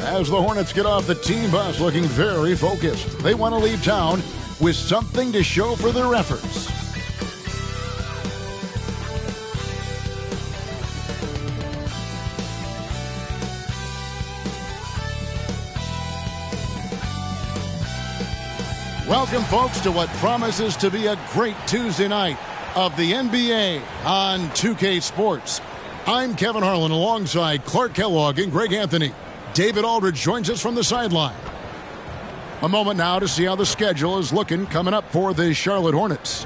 as the Hornets get off the team bus looking very focused. They want to leave town with something to show for their efforts. Welcome, folks, to what promises to be a great Tuesday night of the NBA on 2K Sports. I'm Kevin Harlan alongside Clark Kellogg and Greg Anthony. David Aldridge joins us from the sideline. A moment now to see how the schedule is looking coming up for the Charlotte Hornets.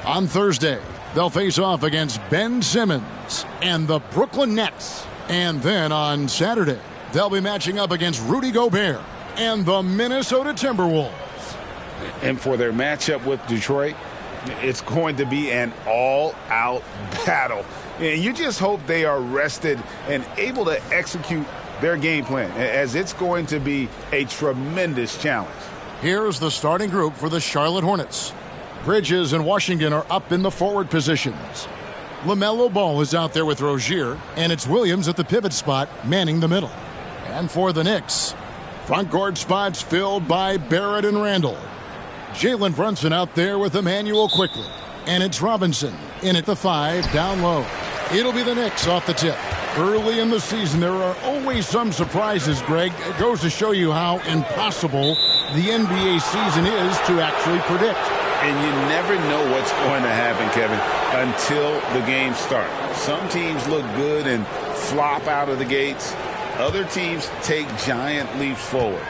On Thursday, they'll face off against Ben Simmons and the Brooklyn Nets. And then on Saturday, they'll be matching up against Rudy Gobert and the Minnesota Timberwolves. And for their matchup with Detroit, it's going to be an all-out battle. And you just hope they are rested and able to execute their game plan, as it's going to be a tremendous challenge. Here's the starting group for the Charlotte Hornets. Bridges and Washington are up in the forward positions. LaMelo Ball is out there with Rozier, and it's Williams at the pivot spot manning the middle. And for the Knicks, front court spots filled by Barrett and Randall. Jalen Brunson out there with Emmanuel quickly. And it's Robinson in at the 5 down low. It'll be the Knicks off the tip. Early in the season, there are always some surprises, Greg. It goes to show you how impossible the NBA season is to actually predict. And you never know what's going to happen, Kevin, until the game starts. Some teams look good and flop out of the gates. Other teams take giant leaps forward.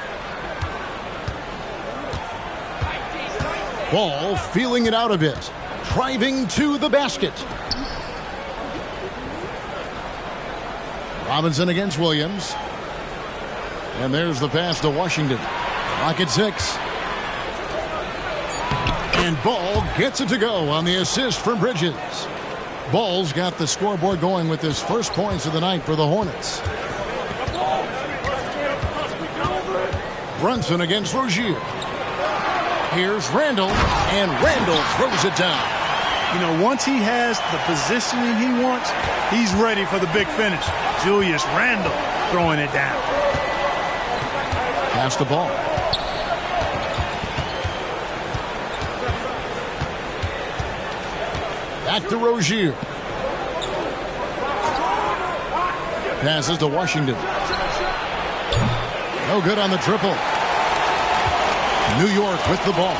Ball feeling it out a bit. Driving to the basket. Robinson against Williams. And there's the pass to Washington. Clock at 6. And Ball gets it to go on the assist from Bridges. Ball's got the scoreboard going with his first points of the night for the Hornets. Brunson against Rozier. Here's Randall, and Randall throws it down. You know, once he has the positioning he wants, he's ready for the big finish. Julius Randle throwing it down. Pass the ball. Back to Rozier. Passes to Washington. No good on the triple. New York with the ball.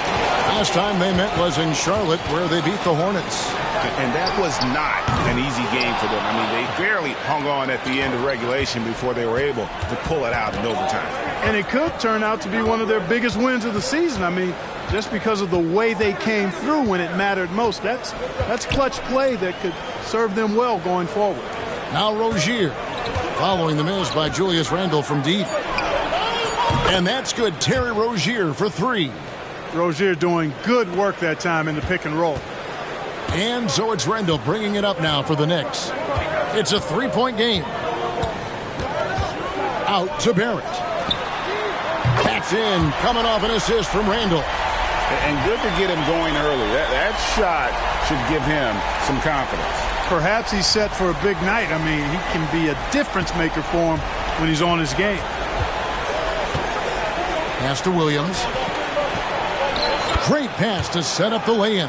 Last time they met was in Charlotte, where they beat the Hornets. And that was not an easy game for them. I mean, they barely hung on at the end of regulation before they were able to pull it out in overtime. And it could turn out to be one of their biggest wins of the season. I mean, just because of the way they came through when it mattered most. That's clutch play that could serve them well going forward. Now Rozier, following the miss by Julius Randle from deep. And that's good. Terry Rozier for 3. Rozier doing good work that time in the pick and roll. And so it's Randle bringing it up now for the Knicks. It's a 3-point game. Out to Barrett. That's in, coming off an assist from Randle. And good to get him going early. That shot should give him some confidence. Perhaps he's set for a big night. I mean, he can be a difference maker for him when he's on his game. Pass to Williams. Great pass to set up the lay-in.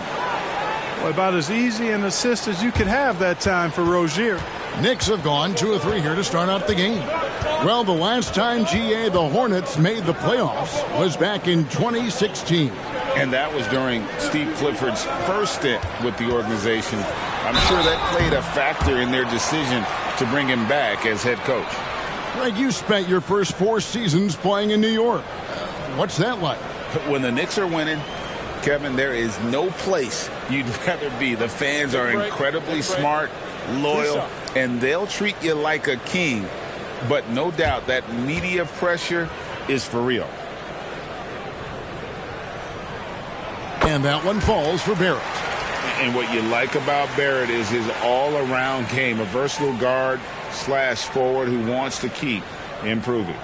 Well, about as easy an assist as you could have that time for Rozier. Knicks have gone 2 of 3 here to start out the game. Well, the last time, GA, the Hornets made the playoffs was back in 2016. And that was during Steve Clifford's first stint with the organization. I'm sure that played a factor in their decision to bring him back as head coach. Greg, you spent your first 4 seasons playing in New York. What's that like? When the Knicks are winning, Kevin, there is no place you'd rather be. The fans are incredibly smart, loyal, and they'll treat you like a king. But no doubt that media pressure is for real. And that one falls for Barrett. And what you like about Barrett is his all-around game, a versatile guard / forward who wants to keep improving.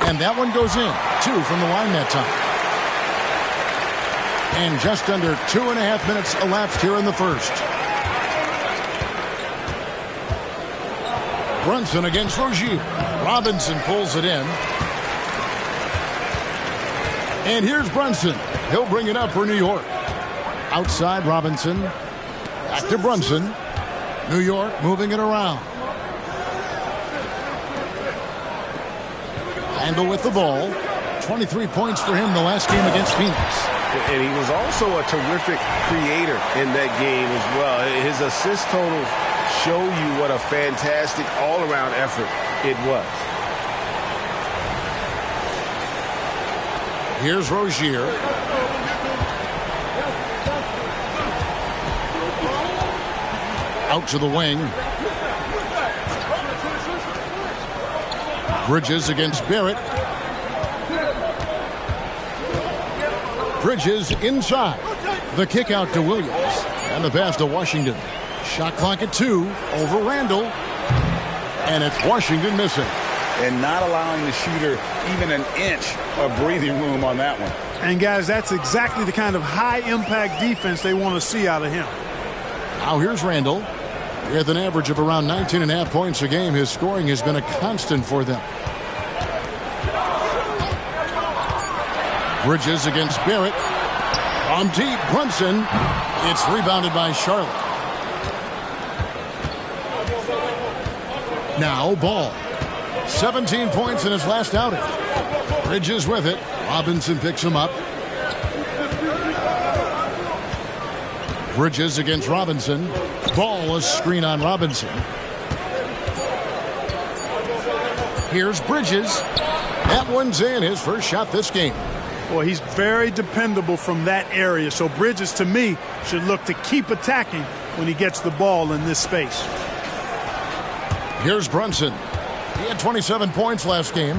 And that one goes in. 2 from the line that time. And just under 2.5 minutes elapsed here in the first. Brunson against Rozier. Robinson pulls it in. And here's Brunson. He'll bring it up for New York. Outside Robinson. Back to Brunson. New York moving it around. Handle with the ball. 23 points for him the last game against Phoenix. And he was also a terrific creator in that game as well. His assist totals show you what a fantastic all-around effort it was. Here's Rozier. Out to the wing. Bridges against Barrett. Bridges inside. The kick out to Williams. And the pass to Washington. Shot clock at 2 over Randall. And it's Washington missing. And not allowing the shooter even an inch of breathing room on that one. And, guys, that's exactly the kind of high-impact defense they want to see out of him. Now here's Randall. With an average of around 19.5 points a game, his scoring has been a constant for them. Bridges against Barrett. On deep, Brunson. It's rebounded by Charlotte. Now Ball. 17 points in his last outing. Bridges with it. Robinson picks him up. Bridges against Robinson. Ball, a screen on Robinson. Here's Bridges. That one's in, his first shot this game. Boy, he's very dependable from that area. So Bridges, to me, should look to keep attacking when he gets the ball in this space. Here's Brunson. He had 27 points last game.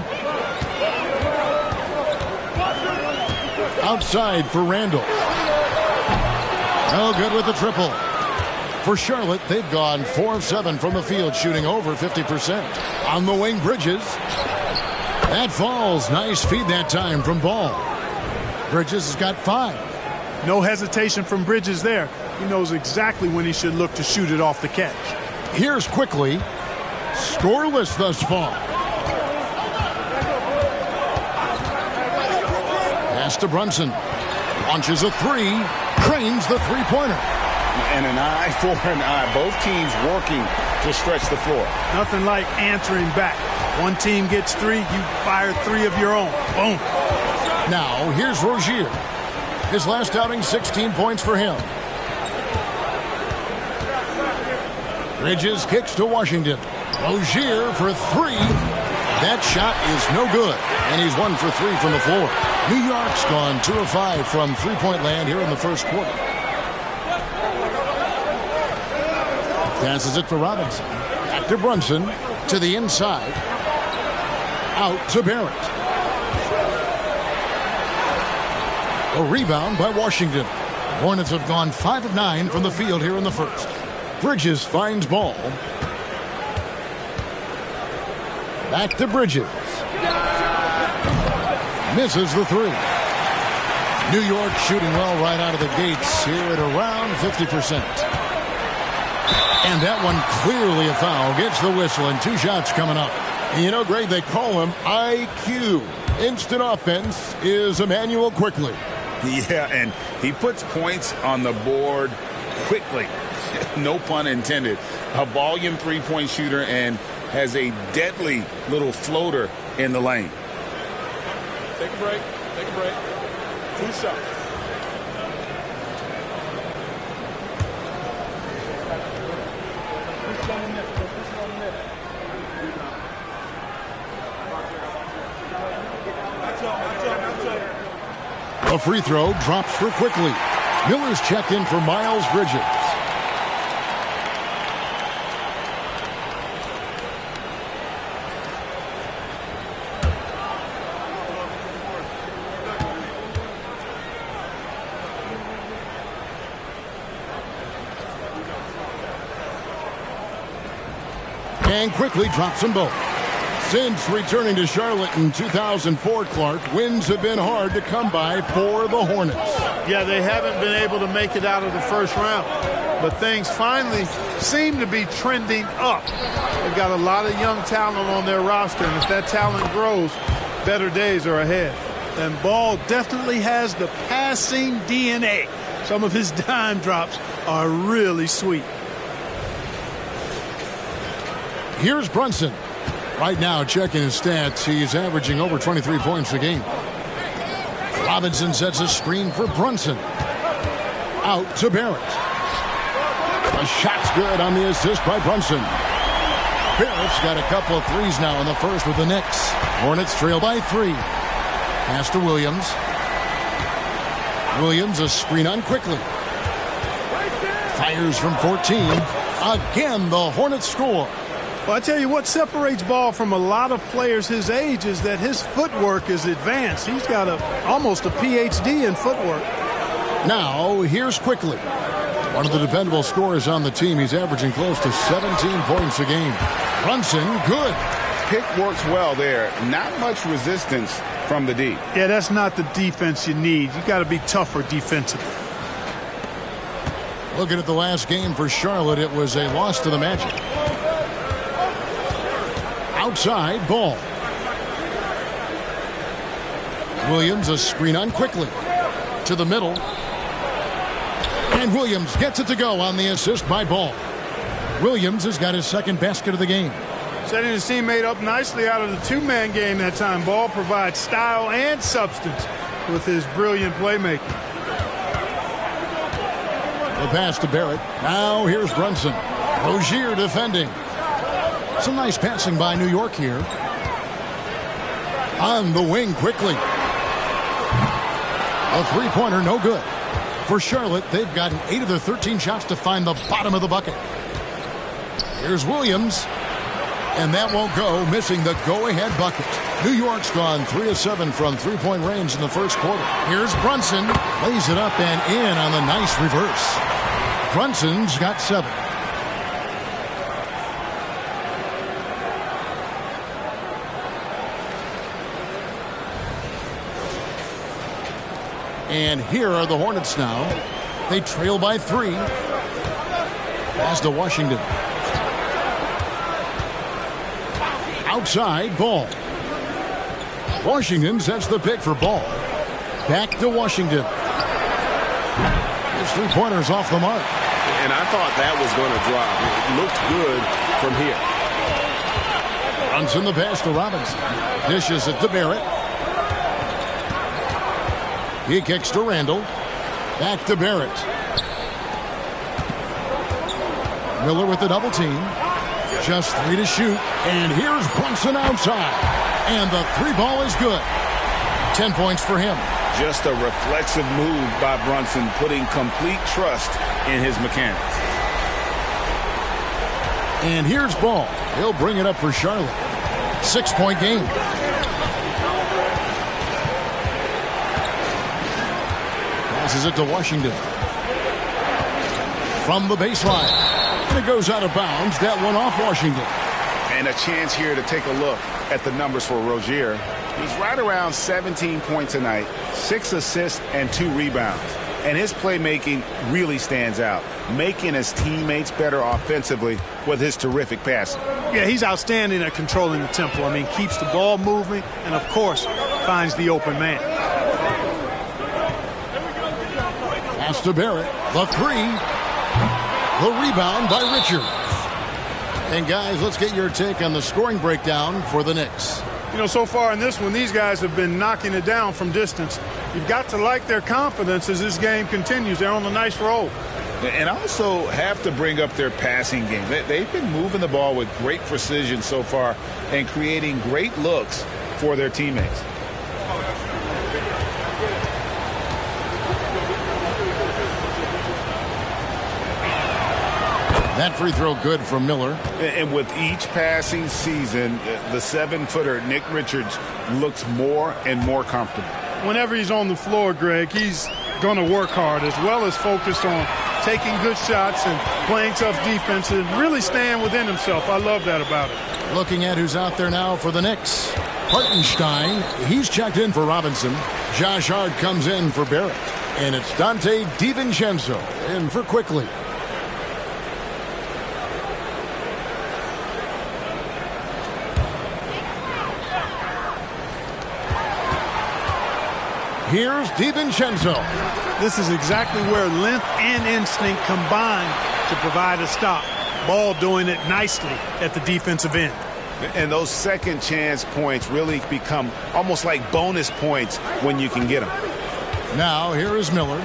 Outside for Randall. No good with the triple. For Charlotte, they've gone 4 of 7 from the field, shooting over 50%. On the wing, Bridges. That falls. Nice feed that time from Ball. Bridges has got 5. No hesitation from Bridges there. He knows exactly when he should look to shoot it off the catch. Here's Quickly. Scoreless thus far. Pass to Brunson. Launches a 3. Cranes the three-pointer. And an eye for an eye. Both teams working to stretch the floor. Nothing like answering back. One team gets 3, you fire 3 of your own. Boom. Now, here's Rozier. His last outing, 16 points for him. Bridges kicks to Washington. Rozier for 3. That shot is no good. And he's 1 for 3 from the floor. New York's gone 2 of 5 from three-point land here in the first quarter. Passes it to Robinson. Back to Brunson. To the inside. Out to Barrett. A rebound by Washington. Hornets have gone 5 of 9 from the field here in the first. Bridges finds Ball. Back to Bridges. Misses the 3. New York shooting well right out of the gates here at around 50%. And that one clearly a foul. Gets the whistle and 2 shots coming up. You know, Greg, they call him IQ. Instant offense is Emmanuel Quickly. Yeah, and he puts points on the board quickly. No pun intended. A volume three-point shooter and has a deadly little floater in the lane. Take a break. Take a break. 2 shots. A free throw drops for Quickly. Miller's checked in for Miles Bridges. And Quickly drops them both. Since returning to Charlotte in 2004, Clark, wins have been hard to come by for the Hornets. Yeah, they haven't been able to make it out of the first round. But things finally seem to be trending up. They've got a lot of young talent on their roster, and if that talent grows, better days are ahead. And Ball definitely has the passing DNA. Some of his dime drops are really sweet. Here's Brunson. Right now, checking his stats, he's averaging over 23 points a game. Robinson sets a screen for Brunson. Out to Barrett. The shot's good on the assist by Brunson. Barrett's got a couple of threes now in the first with the Knicks. Hornets trail by 3. Pass to Williams. Williams a screen on quickly. Fires from 14. Again, the Hornets score. Well, I tell you what separates Ball from a lot of players his age is that his footwork is advanced. He's got almost a PhD in footwork. Now, here's Quickly. One of the dependable scorers on the team. He's averaging close to 17 points a game. Brunson, good. Pick works well there. Not much resistance from the D. Yeah, that's not the defense you need. You got to be tougher defensively. Looking at the last game for Charlotte, it was a loss to the Magic. Outside, Ball. Williams a screen on quickly. To the middle. And Williams gets it to go on the assist by Ball. Williams has got his second basket of the game. Setting his teammate up nicely out of the two-man game that time. Ball provides style and substance with his brilliant playmaking. The pass to Barrett. Now here's Brunson. Rozier defending. Some nice passing by New York here. On the wing quickly. A three-pointer, no good. For Charlotte, they've gotten 8 of their 13 shots to find the bottom of the bucket. Here's Williams. And that won't go, missing the go-ahead bucket. New York's gone 3 of 7 from three-point range in the first quarter. Here's Brunson. Lays it up and in on the nice reverse. Brunson's got 7. And here are the Hornets now. They trail by 3. Pass to Washington. Outside, Ball. Washington sets the pick for Ball. Back to Washington. His three-pointer's off the mark. And I thought that was going to drop. It looked good from here. Brunson the pass to Robinson. Dishes it to Barrett. He kicks to Randall. Back to Barrett. Miller with the double team. Just 3 to shoot. And here's Brunson outside. And the 3-ball is good. 10 points for him. Just a reflexive move by Brunson, putting complete trust in his mechanics. And here's Ball. He'll bring it up for Charlotte. 6-point game. Passes it to Washington. From the baseline. And it goes out of bounds. That one off Washington. And a chance here to take a look at the numbers for Rozier. He's right around 17 points tonight, 6 assists and 2 rebounds. And his playmaking really stands out, making his teammates better offensively with his terrific passing. Yeah, he's outstanding at controlling the tempo. I mean, keeps the ball moving and, of course, finds the open man. Pass to Barrett. The 3. The rebound by Richards. And, guys, let's get your take on the scoring breakdown for the Knicks. You know, so far in this one, these guys have been knocking it down from distance. You've got to like their confidence as this game continues. They're on a nice roll. And also have to bring up their passing game. They've been moving the ball with great precision so far and creating great looks for their teammates. That free throw good from Miller. And with each passing season, the 7-footer, Nick Richards, looks more and more comfortable. Whenever he's on the floor, Greg, he's going to work hard as well as focused on taking good shots and playing tough defense and really staying within himself. I love that about it. Looking at who's out there now for the Knicks. Hartenstein, he's checked in for Robinson. Josh Hart comes in for Barrett. And it's Dante DiVincenzo in for Quickly. Here's DiVincenzo. This is exactly where length and instinct combine to provide a stop. Ball doing it nicely at the defensive end. And those second chance points really become almost like bonus points when you can get them. Now here is Miller.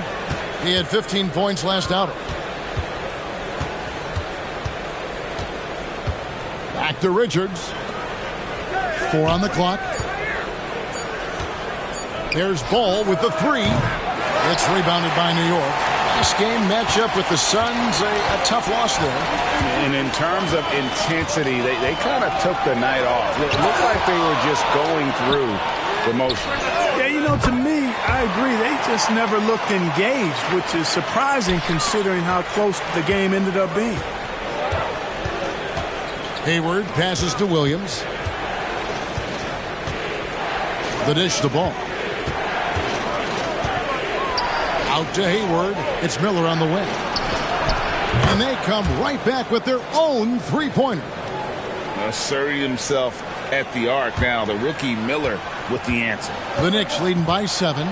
He had 15 points last outing. Back to Richards. 4 on the clock. There's Ball with the 3. It's rebounded by New York. Last game matchup with the Suns, a tough loss there. And in terms of intensity, they kind of took the night off. It looked like they were just going through the motions. Yeah, you know, to me, I agree. They just never looked engaged, which is surprising considering how close the game ended up being. Hayward passes to Williams. The dish the ball. Out to Hayward. It's Miller on the wing. And they come right back with their own three-pointer. Asserting himself at the arc now. The rookie Miller with the answer. The Knicks leading by 7.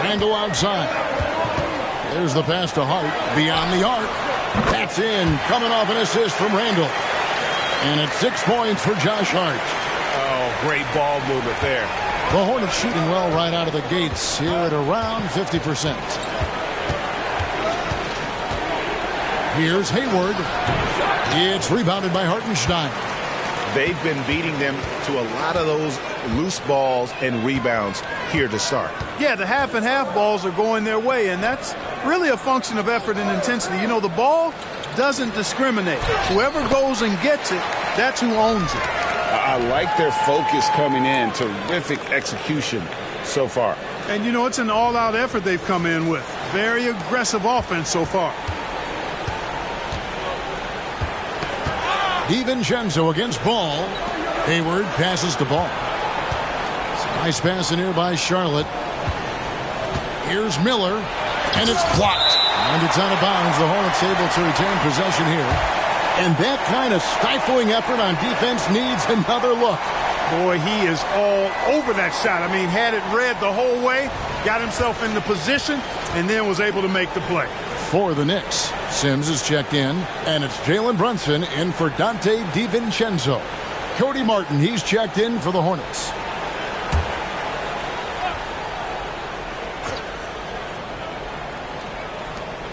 Randall outside. There's the pass to Hart. Beyond the arc. That's in. Coming off an assist from Randall. And it's 6 points for Josh Hart. Oh, great ball movement there. The Hornets shooting well right out of the gates here at around 50%. Here's Hayward. It's rebounded by Hartenstein. They've been beating them to a lot of those loose balls and rebounds here to start. Yeah, the half and half balls are going their way, and that's really a function of effort and intensity. You know, the ball doesn't discriminate. Whoever goes and gets it, that's who owns it. I like their focus coming in. Terrific execution so far. And, you know, it's an all-out effort they've come in with. Very aggressive offense so far. DiVincenzo against Ball. Hayward passes to Ball. Nice pass in here by Charlotte. Here's Miller. And it's blocked. And it's out of bounds. The Hornets able to retain possession here. And that kind of stifling effort on defense needs another look. Boy, he is all over that shot. I mean, had it read the whole way, got himself in the position, and then was able to make the play. For the Knicks, Sims is checked in, and it's Jalen Brunson in for Dante DiVincenzo. Cody Martin, he's checked in for the Hornets.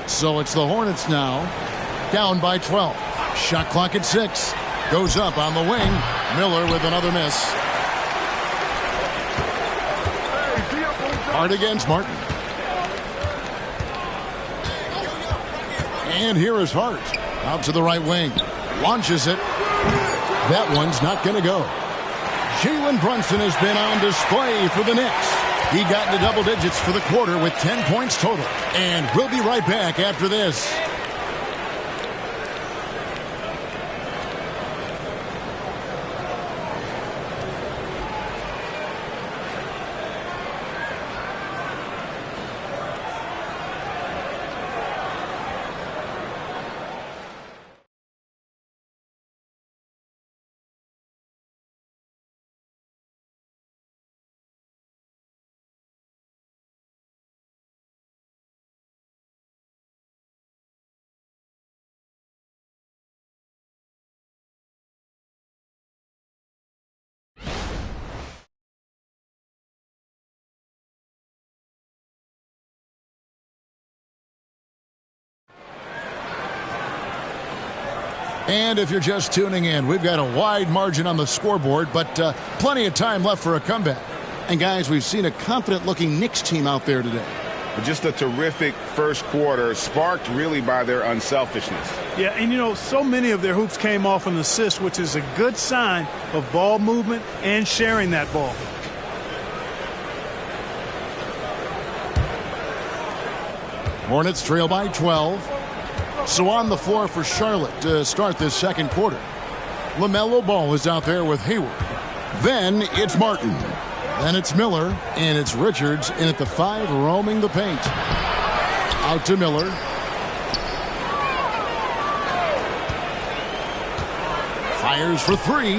So it's the Hornets now, down by 12. Shot clock at 6. Goes up on the wing. Miller with another miss. Hard against Martin. And here is Hart. Out to the right wing. Launches it. That one's not going to go. Jalen Brunson has been on display for the Knicks. He got into double digits for the quarter with 10 points total. And we'll be right back after this. And if you're just tuning in, we've got a wide margin on the scoreboard, but plenty of time left for a comeback. And, guys, we've seen a confident-looking Knicks team out there today. Just a terrific first quarter, sparked really by their unselfishness. Yeah, and, you know, so many of their hoops came off an assist, which is a good sign of ball movement and sharing that ball. Hornets trail by 12. So on the floor for Charlotte to start this second quarter. LaMelo Ball is out there with Hayward. Then it's Martin. Then it's Miller, and it's Richards in at the 5, roaming the paint. Out to Miller. Fires for 3.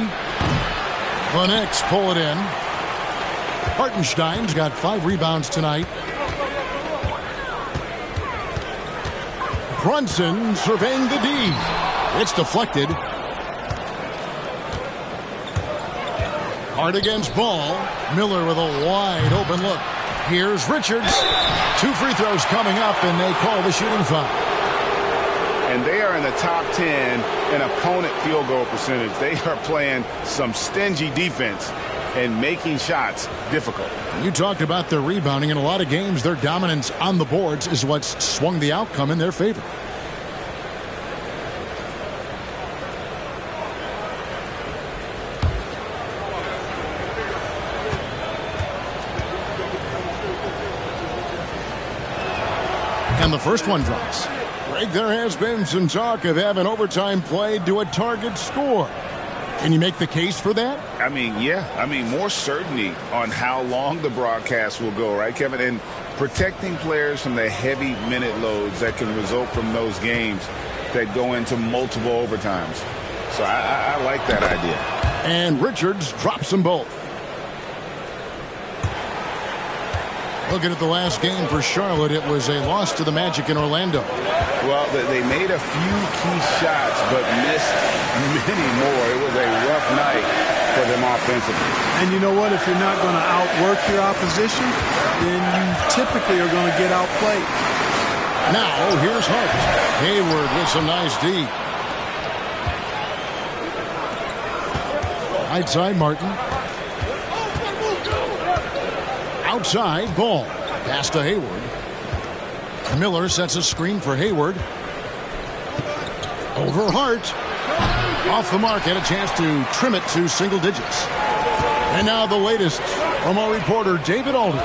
The Knicks pull it in. Hartenstein's got 5 rebounds tonight. Brunson surveying the D. It's deflected. Hard against Ball. Miller with a wide open look. Here's Richards. 2 free throws coming up, and they call the shooting foul. And they are in the top 10 in opponent field goal percentage. They are playing some stingy defense and making shots difficult. You talked about their rebounding. In a lot of games, their dominance on the boards is what's swung the outcome in their favor. And the first one drops. Greg, there has been some talk of having overtime played to a target score. Can you make the case for that? I mean, yeah. I mean, more certainty on how long the broadcast will go, right, Kevin? And protecting players from the heavy minute loads that can result from those games that go into multiple overtimes. So I like that idea. And Richards drops them both. Looking at the last game for Charlotte, it was a loss to the Magic in Orlando. Well, they made a few key shots, but missed many more. It was a rough night for them offensively. And you know what? If you're not going to outwork your opposition, then you typically are going to get outplayed. Now, here's Hart. Hayward with some nice D. Right side, Martin. Outside, Ball. Pass to Hayward. Miller sets a screen for Hayward. Over Hart. Off the mark, had a chance to trim it to single digits. And now the latest from our reporter, David Aldridge.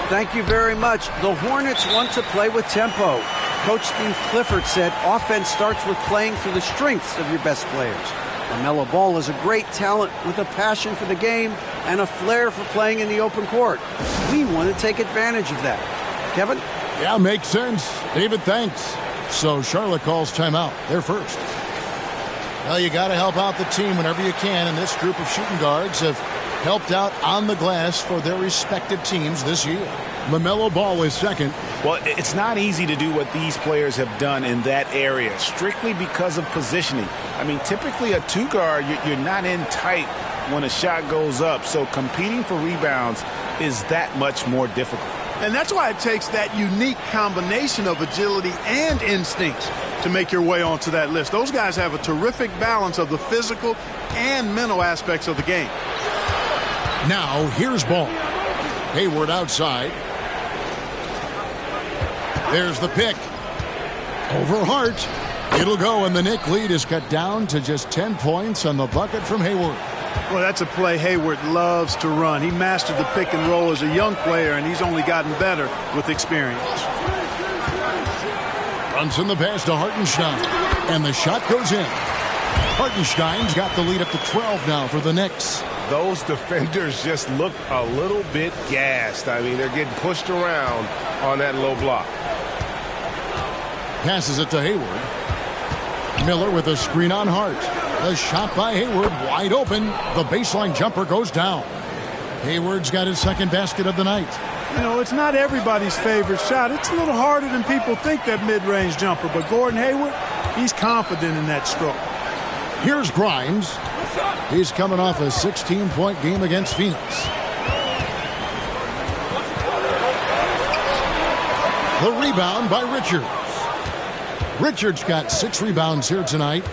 Thank you very much. The Hornets want to play with tempo. Coach Steve Clifford said offense starts with playing through the strengths of your best players. LaMelo Ball is a great talent with a passion for the game and a flair for playing in the open court. We want to take advantage of that. Kevin? Yeah, makes sense. David, thanks. So Charlotte calls timeout. They're first. Well, you got to help out the team whenever you can, and this group of shooting guards have helped out on the glass for their respective teams this year. LaMelo Ball is second. Well, it's not easy to do what these players have done in that area, strictly because of positioning. I mean, typically a 2-guard, you're not in tight when a shot goes up, so competing for rebounds is that much more difficult. And that's why it takes that unique combination of agility and instincts to make your way onto that list. Those guys have a terrific balance of the physical and mental aspects of the game. Now, here's Ball. Hayward outside. There's the pick. Over Hart. It'll go, and the Knicks lead is cut down to just 10 points on the bucket from Hayward. Well, that's a play Hayward loves to run. He mastered the pick and roll as a young player, and he's only gotten better with experience. Brunson the pass to Hartenstein, and the shot goes in. Hartenstein's got the lead up to 12 now for the Knicks. Those defenders just look a little bit gassed. I mean, they're getting pushed around on that low block. Passes it to Hayward. Miller with a screen on Hart. The shot by Hayward wide open. The baseline jumper goes down. Hayward's got his second basket of the night. You know, it's not everybody's favorite shot. It's a little harder than people think, that mid-range jumper. But Gordon Hayward, he's confident in that stroke. Here's Grimes. He's coming off a 16-point game against Phoenix. The rebound by Richards. Richards got 6 rebounds here tonight.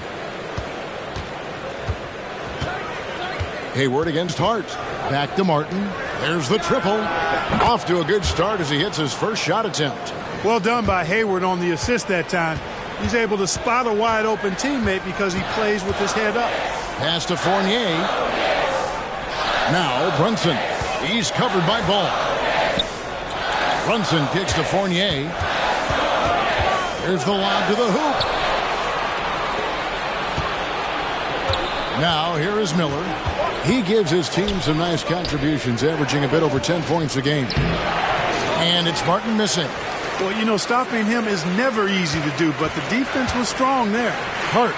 Hayward against Hart. Back to Martin. There's the triple. Off to a good start as he hits his first shot attempt. Well done by Hayward on the assist that time. He's able to spot a wide open teammate because he plays with his head up. Pass to Fournier. Now Brunson. He's covered by Ball. Brunson kicks to Fournier. Here's the lob to the hoop. Now, here is Miller. He gives his team some nice contributions, averaging a bit over 10 points a game. And it's Martin missing. Well, you know, stopping him is never easy to do, but the defense was strong there. Hart,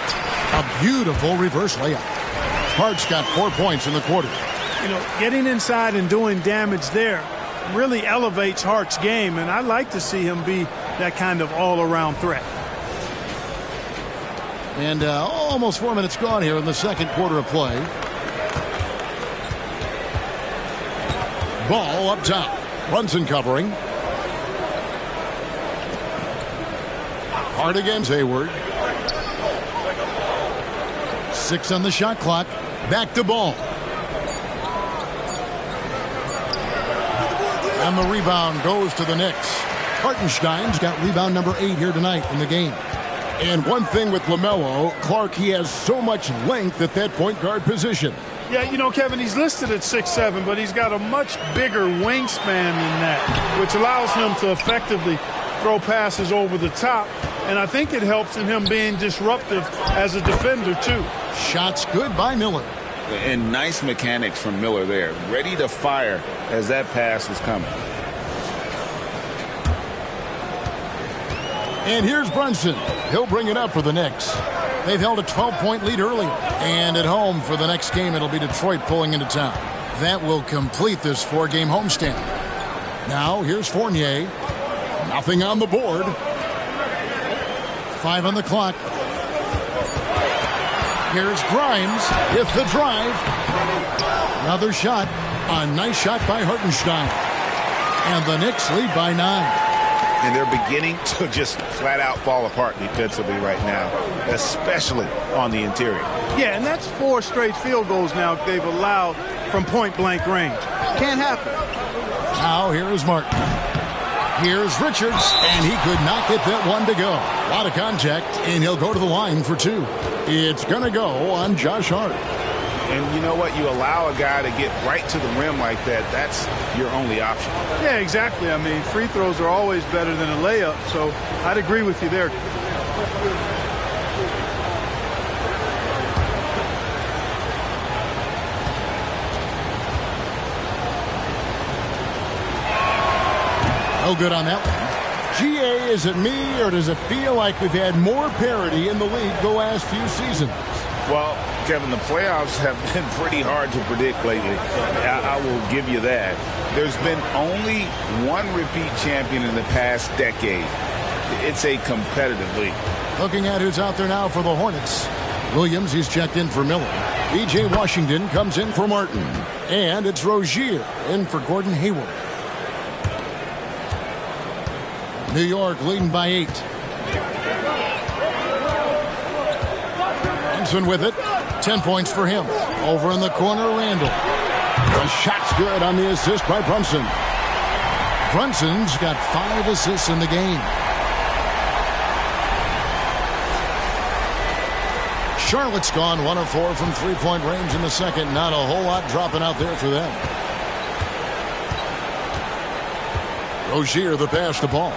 a beautiful reverse layup. Hart's got 4 points in the quarter. You know, getting inside and doing damage there really elevates Hart's game, and I like to see him be that kind of all-around threat. And almost 4 minutes gone here in the second quarter of play. Ball up top. Brunson covering. Hard against Hayward. 6 on the shot clock. Back to Ball. And the rebound goes to the Knicks. Hartenstein's got rebound number 8 here tonight in the game. And one thing with LaMelo, Clark, he has so much length at that point guard position. Yeah, you know, Kevin, he's listed at 6'7", but he's got a much bigger wingspan than that, which allows him to effectively throw passes over the top. And I think it helps in him being disruptive as a defender, too. Shots good by Miller. And nice mechanics from Miller there. Ready to fire as that pass was coming. And here's Brunson. He'll bring it up for the Knicks. They've held a 12-point lead earlier. And at home for the next game, it'll be Detroit pulling into town. That will complete this 4-game homestand. Now, here's Fournier. Nothing on the board. 5 on the clock. Here's Grimes with the drive. Another shot. A nice shot by Hartenstein. And the Knicks lead by 9. And they're beginning to just flat out fall apart defensively right now, especially on the interior. Yeah, and that's 4 straight field goals now they've allowed from point-blank range. Can't happen. Now here is Martin. Here's Richards, and he could not get that one to go. A lot of contact, and he'll go to the line for 2. It's going to go on Josh Hart. And you know what? You allow a guy to get right to the rim like that, that's your only option. Yeah, exactly. I mean, free throws are always better than a layup, so I'd agree with you there. No good on that one. GA, is it me, or does it feel like we've had more parity in the league the last few seasons? Well, Kevin, the playoffs have been pretty hard to predict lately. I will give you that. There's been only one repeat champion in the past decade. It's a competitive league. Looking at who's out there now for the Hornets. Williams, he's checked in for Miller. B.J. Washington comes in for Martin. And it's Rozier in for Gordon Hayward. New York leading by 8. Brunson with it. 10 points for him. Over in the corner, Randall. The shot's good on the assist by Brunson. Brunson's got 5 assists in the game. Charlotte's gone 1 of 4 from three-point range in the second. Not a whole lot dropping out there for them. Rozier, the pass to Ball.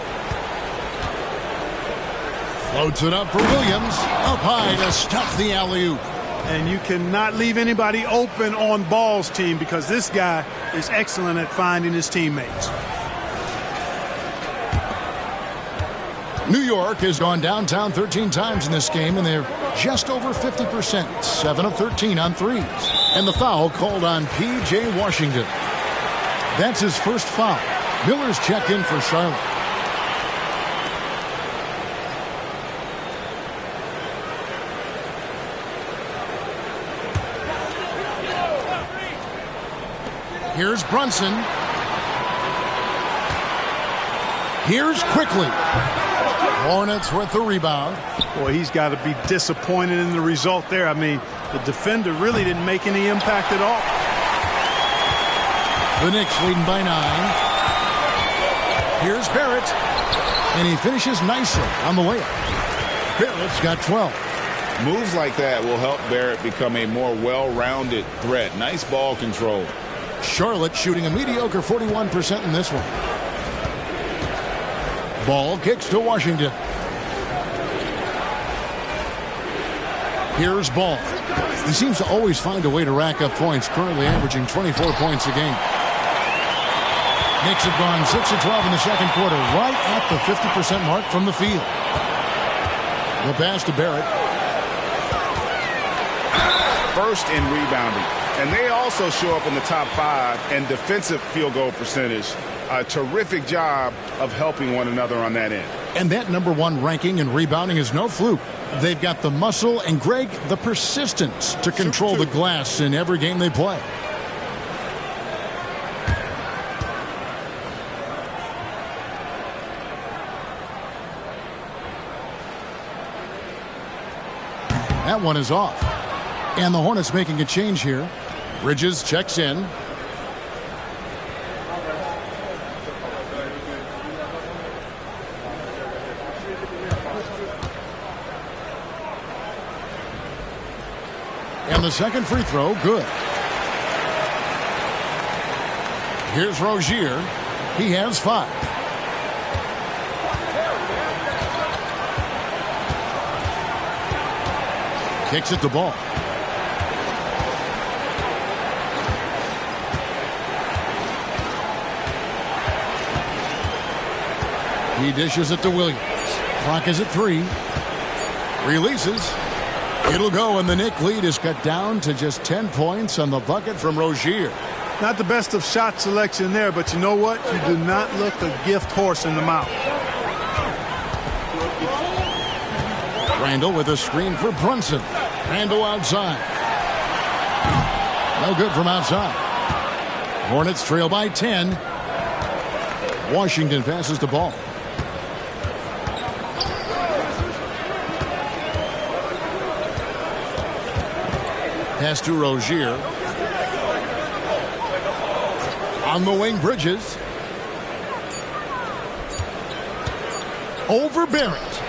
Floats it up for Williams. Up high to stuff the alley-oop. And you cannot leave anybody open on Ball's team because this guy is excellent at finding his teammates. New York has gone downtown 13 times in this game, and they're just over 50%. 7 of 13 on threes. And the foul called on P.J. Washington. That's his first foul. Miller's checked in for Charlotte. Here's Brunson. Here's Quickly. Hornets with the rebound. Boy, he's got to be disappointed in the result there. I mean, the defender really didn't make any impact at all. The Knicks leading by 9. Here's Barrett. And he finishes nicely on the layup. Barrett's got 12. Moves like that will help Barrett become a more well-rounded threat. Nice ball control. Charlotte shooting a mediocre 41% in this one. Ball kicks to Washington. Here's Ball. He seems to always find a way to rack up points, currently averaging 24 points a game. Knicks have gone 6 of 12 in the second quarter, right at the 50% mark from the field. The pass to Barrett. First in rebounding. And they also show up in the top 5 in defensive field goal percentage. A terrific job of helping one another on that end. And that #1 ranking in rebounding is no fluke. They've got the muscle and, Greg, the persistence to control the glass in every game they play. That one is off. And the Hornets making a change here. Bridges checks in. And the second free throw, good. Here's Rozier. He has 5. Kicks it to Ball. He dishes it to Williams. Clock is at 3. Releases. It'll go, and the Knicks lead is cut down to just 10 points on the bucket from Rozier. Not the best of shot selection there, but you know what? You do not look a gift horse in the mouth. Randall with a screen for Brunson. Randall outside. No good from outside. Hornets trail by 10. Washington passes the ball. Pass to Rozier. On the wing, Bridges. Over Barrett.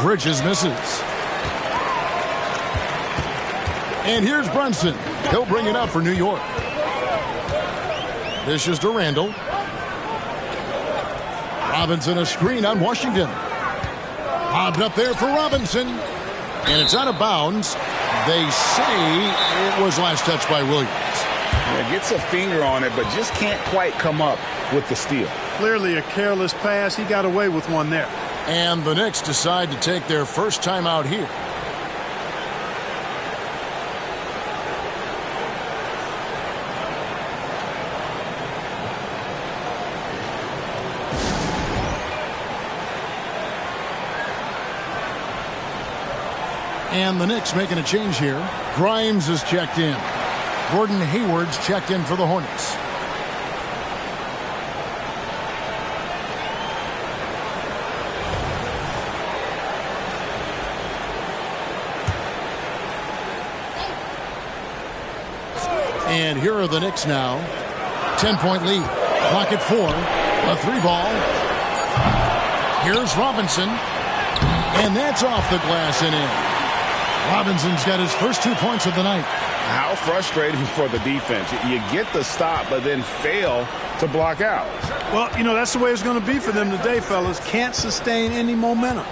Bridges misses. And here's Brunson. He'll bring it up for New York. This is to Randall. Robinson a screen on Washington. Bobbed up there for Robinson. And it's out of bounds. They say it was last touched by Williams. Yeah, gets a finger on it, but just can't quite come up with the steal. Clearly a careless pass. He got away with one there. And the Knicks decide to take their first time out here. And the Knicks making a change here. Grimes is checked in. Gordon Hayward's checked in for the Hornets. And here are the Knicks now. 10-point lead. Clock at 4. A 3-ball. Here's Robinson. And that's off the glass and in. Robinson's got his first 2 points of the night. How frustrating for the defense. You get the stop, but then fail to block out. Well, you know, that's the way it's going to be for them today, fellas. Can't sustain any momentum.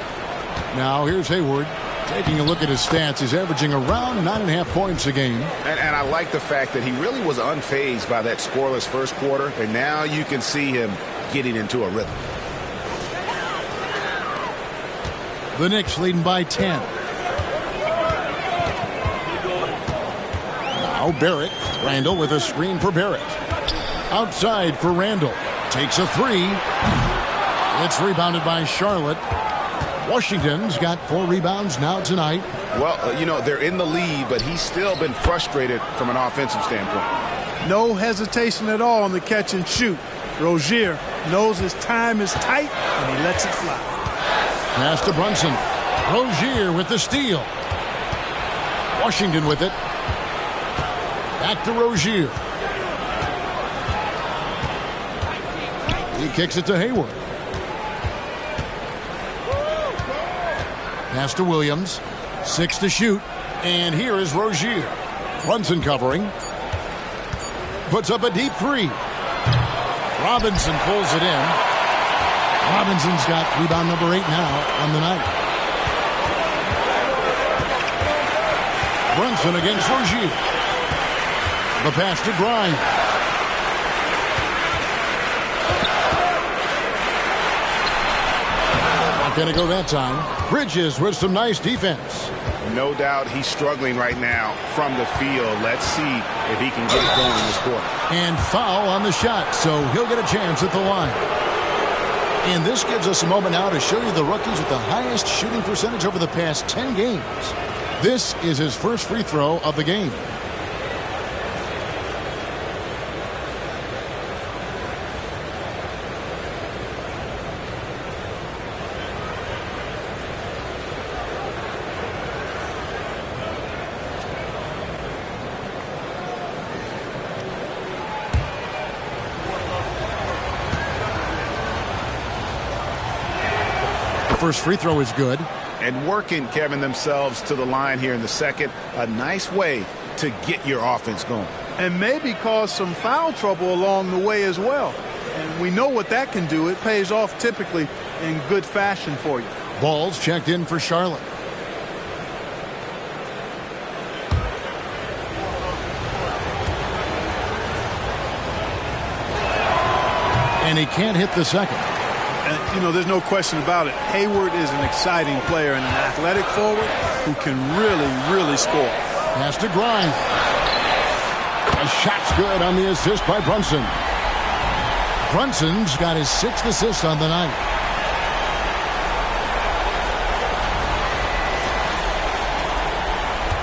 Now here's Hayward. Taking a look at his stats, he's averaging around 9.5 points a game. And I like the fact that he really was unfazed by that scoreless first quarter, and now you can see him getting into a rhythm. The Knicks leading by 10. Now Barrett. Randall with a screen for Barrett. Outside for Randall. Takes a 3. It's rebounded by Charlotte. Washington's got 4 rebounds now tonight. Well, you know, they're in the lead, but he's still been frustrated from an offensive standpoint. No hesitation at all on the catch and shoot. Rozier knows his time is tight, and he lets it fly. Pass to Brunson. Rozier with the steal. Washington with it. Back to Rozier. He kicks it to Hayward. Pass to Williams. 6 to shoot. And here is Rozier. Brunson covering. Puts up a deep 3. Robinson pulls it in. Robinson's got rebound number 8 now on the night. Brunson against Rozier. The pass to Grimes. Not going to go that time. Bridges with some nice defense. No doubt he's struggling right now from the field. Let's see if he can get it going in this quarter. And foul on the shot, so he'll get a chance at the line. And this gives us a moment now to show you the rookies with the highest shooting percentage over the past 10 games. This is his first free throw of the game. First free throw is good. And working, Kevin, themselves to the line here in the second. A nice way to get your offense going. And maybe cause some foul trouble along the way as well. And we know what that can do. It pays off typically in good fashion for you. Ball's checked in for Charlotte. And he can't hit the second. And, you know, there's no question about it. Hayward is an exciting player and an athletic forward who can really score. Pass to Grimes. A shot's good on the assist by Brunson. Brunson's got his 6th assist on the night.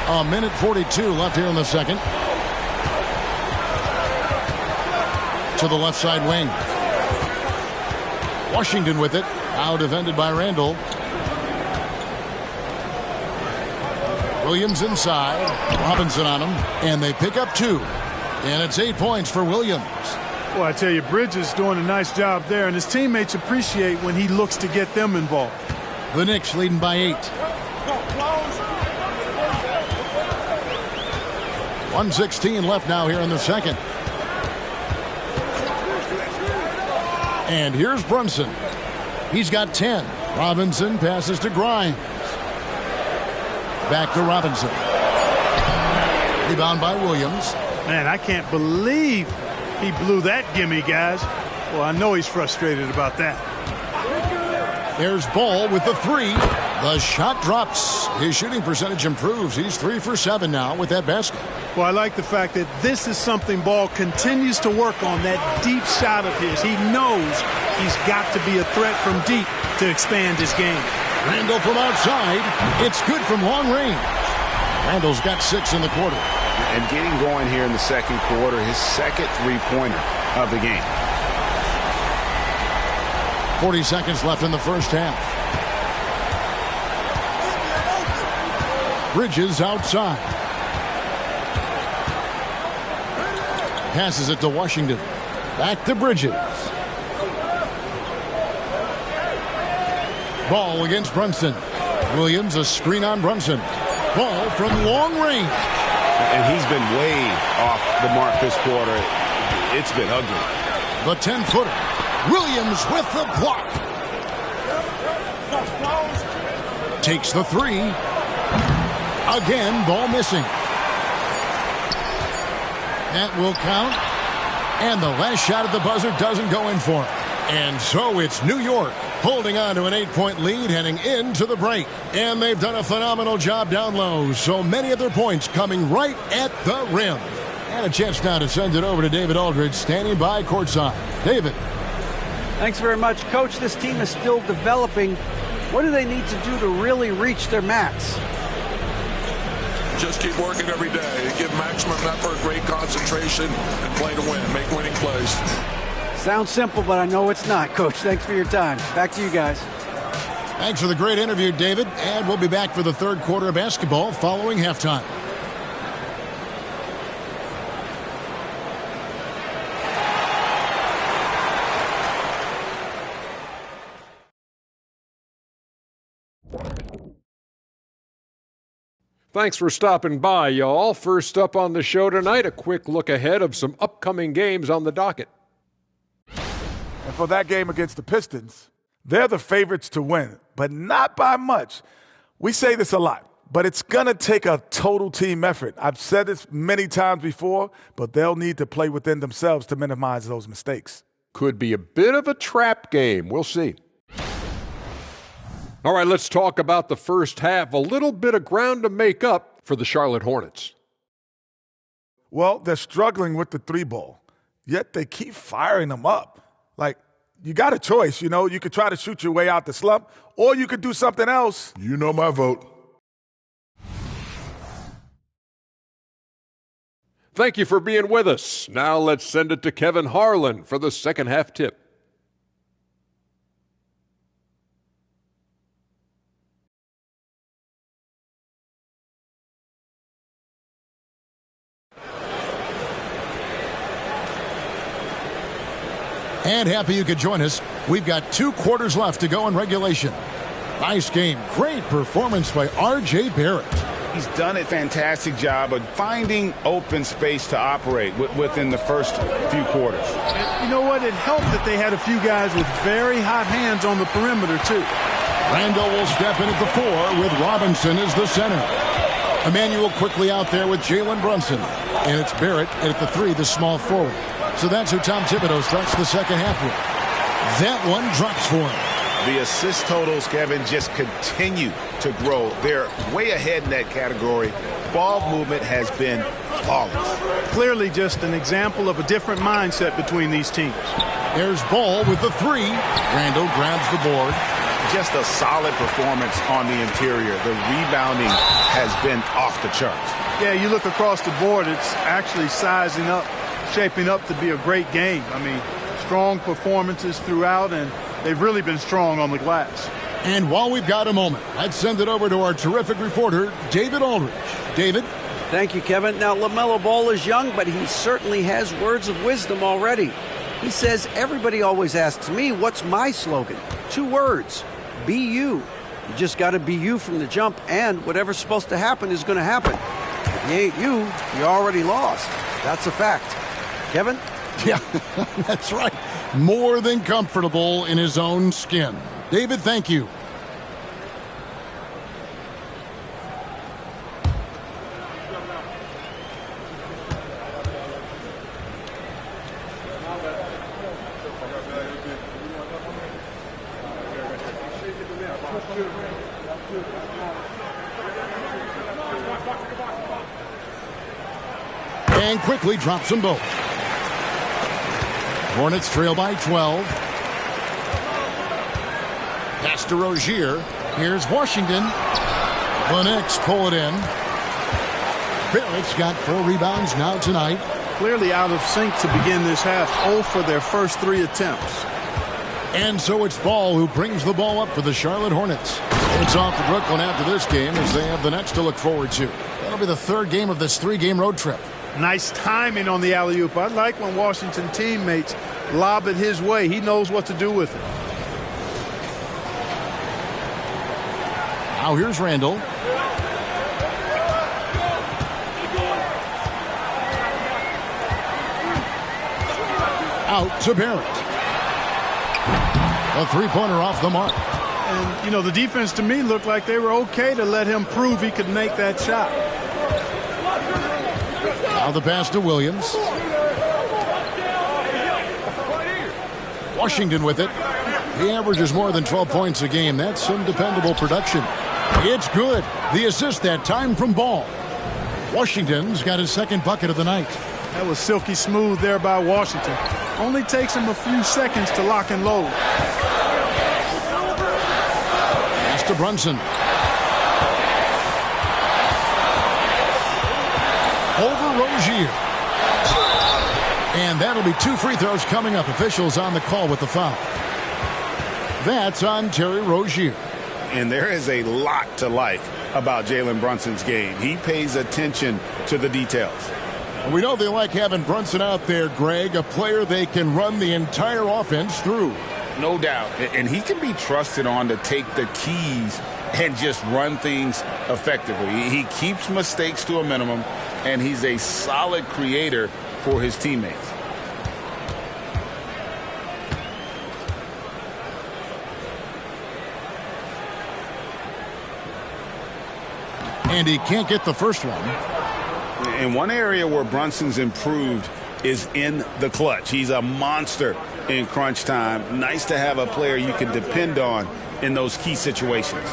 A minute 42 left here in the second. To the left side wing. Washington with it. Now defended by Randall. Williams inside. Robinson on him. And they pick up 2. And it's 8 points for Williams. Well, I tell you, Bridges doing a nice job there, and his teammates appreciate when he looks to get them involved. The Knicks leading by 8. 1:16 left now here in the second. And here's Brunson. He's got 10. Robinson passes to Grimes. Back to Robinson. Rebound by Williams. Man, I can't believe he blew that gimme, guys. Well, I know he's frustrated about that. There's Ball with the 3. The shot drops. His shooting percentage improves. He's 3 for 7 now with that basket. Well, I like the fact that this is something Ball continues to work on, that deep shot of his. He knows he's got to be a threat from deep to expand his game. Randall from outside. It's good from long range. Randall's got 6 in the quarter. And getting going here in the second quarter, his second three-pointer of the game. 40 seconds left in the first half. Bridges outside. Passes it to Washington. Back to Bridges. Ball against Brunson. Williams, a screen on Brunson. Ball from long range. And he's been way off the mark this quarter. It's been ugly. The 10-footer. Williams with the block. Takes the 3. Again, ball missing. That will count. And the last shot at the buzzer doesn't go in for him. And so it's New York holding on to an 8-point lead heading into the break. And they've done a phenomenal job down low. So many of their points coming right at the rim. And a chance now to send it over to David Aldridge standing by courtside. David. Thanks very much, Coach. This team is still developing. What do they need to do to really reach their max? Just keep working every day. Give maximum effort, great concentration, and play to win. Make winning plays. Sounds simple, but I know it's not, Coach. Thanks for your time. Back to you guys. Thanks for the great interview, David. And we'll be back for the third quarter of basketball following halftime. Thanks for stopping by, y'all. First up on the show tonight, a quick look ahead of some upcoming games on the docket. And for that game against the Pistons, they're the favorites to win, but not by much. We say this a lot. But it's going to take a total team effort. I've said this many times before, but they'll need to play within themselves to minimize those mistakes. Could be a bit of a trap game. We'll see. All right, let's talk about the first half. A little bit of ground to make up for the Charlotte Hornets. Well, they're struggling with the three ball, yet they keep firing them up. Like, you got a choice, you know. You could try to shoot your way out the slump, or you could do something else. You know my vote. Thank you for being with us. Now let's send it to Kevin Harlan for the second half tip. And happy you could join us. We've got 2 quarters left to go in regulation. Nice game. Great performance by R.J. Barrett. He's done a fantastic job of finding open space to operate within the first few quarters. And you know what? It helped that they had a few guys with very hot hands on the perimeter, too. Randall will step in at the 4 with Robinson as the center. Emmanuel quickly out there with Jalen Brunson. And it's Barrett at the 3, the small forward. So that's who Tom Thibodeau starts the second half with. That one drops for him. The assist totals, Kevin, just continue to grow. They're way ahead in that category. Ball movement has been flawless. Clearly just an example of a different mindset between these teams. There's Ball with the 3. Randall grabs the board. Just a solid performance on the interior. The rebounding has been off the charts. Yeah, you look across the board, it's actually sizing up, shaping up to be a great game. I mean, strong performances throughout, and they've really been strong on the glass. And while we've got a moment, let's send it over to our terrific reporter, David Aldridge. David? Thank you, Kevin. Now, LaMelo Ball is young, but he certainly has words of wisdom already. He says, everybody always asks me, what's my slogan? 2 words, be you. You just got to be you from the jump, and whatever's supposed to happen is going to happen. If you ain't you, you already lost. That's a fact. Kevin? Yeah, that's right. More than comfortable in his own skin. David, thank you. And quickly drops them both. Hornets trail by 12. Pass to Rozier. Here's Washington. The Knicks pull it in. Barrett's got 4 rebounds now tonight. Clearly out of sync to begin this half. 0 for their first 3 attempts. And so it's Ball who brings the ball up for the Charlotte Hornets. It's off to Brooklyn after this game as they have the Nets to look forward to. That'll be the 3rd game of this 3-game road trip. Nice timing on the alley-oop. I like when Washington teammates lob it his way. He knows what to do with it. Now here's Randall. Out to Barrett. A 3-pointer off the mark. And, you know, the defense to me looked like they were okay to let him prove he could make that shot. Now the pass to Williams. Washington with it. He averages more than 12 points a game. That's some dependable production. It's good. The assist that time from Ball. Washington's got his 2nd bucket of the night. That was silky smooth there by Washington. Only takes him a few seconds to lock and load. Pass to Brunson. Over Rozier. And that'll be 2 free throws coming up. Officials on the call with the foul. That's on Terry Rozier. And there is a lot to like about Jalen Brunson's game. He pays attention to the details. We know they like having Brunson out there, Greg, a player they can run the entire offense through. No doubt. And he can be trusted on to take the keys and just run things effectively. He keeps mistakes to a minimum, and he's a solid creator for his teammates. And he can't get the first one. And one area where Brunson's improved is in the clutch. He's a monster in crunch time. Nice to have a player you can depend on in those key situations.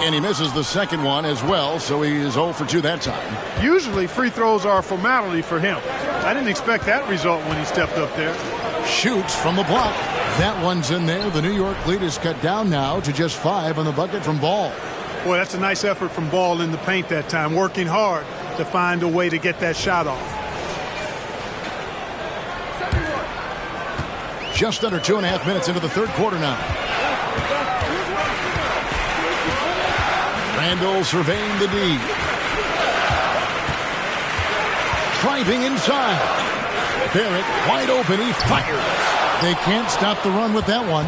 And he misses the second one as well, so he is 0 for 2 that time. Usually free throws are a formality for him. I didn't expect that result when he stepped up there. Shoots from the block. That one's in there. The New York lead is cut down now to just 5 on the bucket from Ball. Boy, that's a nice effort from Ball in the paint that time, working hard to find a way to get that shot off. Just under 2.5 minutes into the third quarter now. Randall surveying the D. Driving inside. Barrett wide open. He fires. They can't stop the run with that one.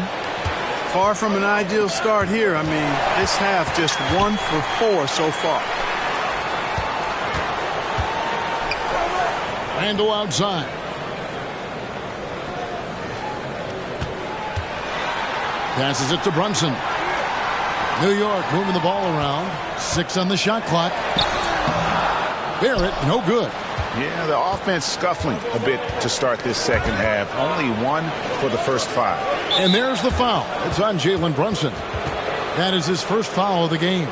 Far from an ideal start here. I mean, this half just 1 for 4 so far. Randall outside. Passes it to Brunson. New York moving the ball around. 6 on the shot clock. Barrett, no good. Yeah, the offense scuffling a bit to start this second half. Only 1 for the first 5. And there's the foul. It's on Jalen Brunson. That is his first foul of the game.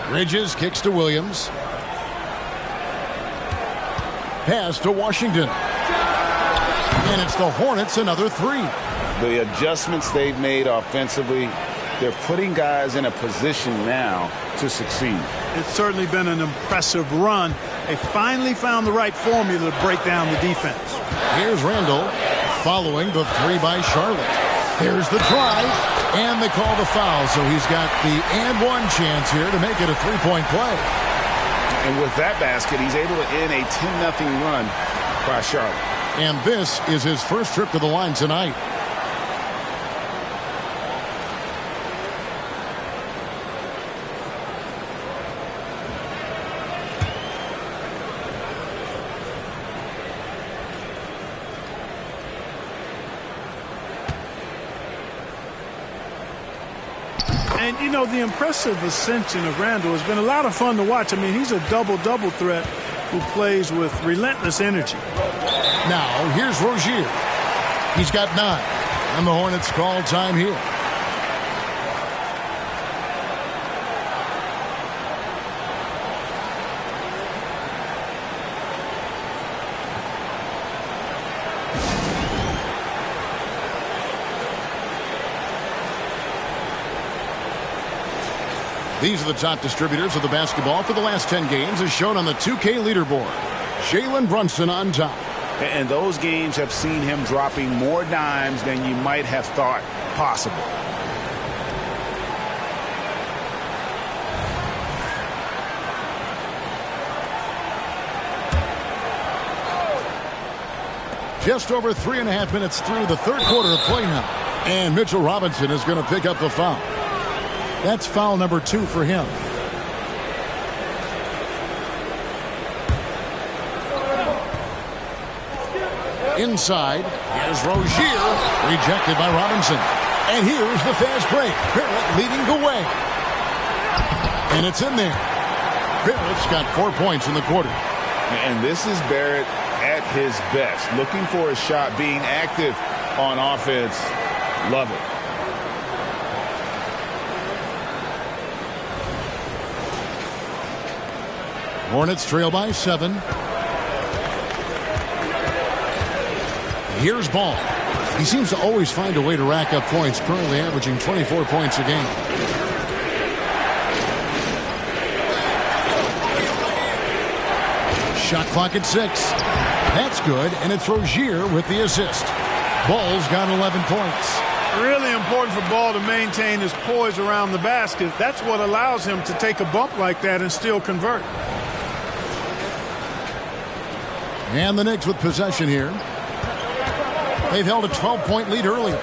Bridges kicks to Williams. Pass to Washington. And it's the Hornets, another 3. The adjustments they've made offensively, they're putting guys in a position now to succeed. It's certainly been an impressive run. They finally found the right formula to break down the defense. Here's Randall following the 3 by Charlotte. Here's the try. And they call the foul, so he's got the and one chance here to make it a 3-point play. And with that basket, he's able to end a 10-0 run by Charlotte. And this is his first trip to the line tonight. And, you know, the impressive ascension of Randall has been a lot of fun to watch. I mean, he's a double-double threat who plays with relentless energy. Now, here's Rozier. He's got 9. And the Hornets call time here. These are the top distributors of the basketball for the last 10 games as shown on the 2K leaderboard. Jalen Brunson on top. And those games have seen him dropping more dimes than you might have thought possible. Just over 3.5 minutes through the third quarter of play now. And Mitchell Robinson is going to pick up the foul. That's foul number 2 for him. Inside, here's Rozier, rejected by Robinson. And here's the fast break. Barrett leading the way. And it's in there. Barrett's got 4 points in the quarter. And this is Barrett at his best. Looking for a shot, being active on offense. Love it. Hornets trail by 7. Here's Ball. He seems to always find a way to rack up points, currently averaging 24 points a game. Shot clock at 6. That's good, and it's Rozier with the assist. Ball's got 11 points. Really important for Ball to maintain his poise around the basket. That's what allows him to take a bump like that and still convert. And the Knicks with possession here. They've held a 12-point lead early.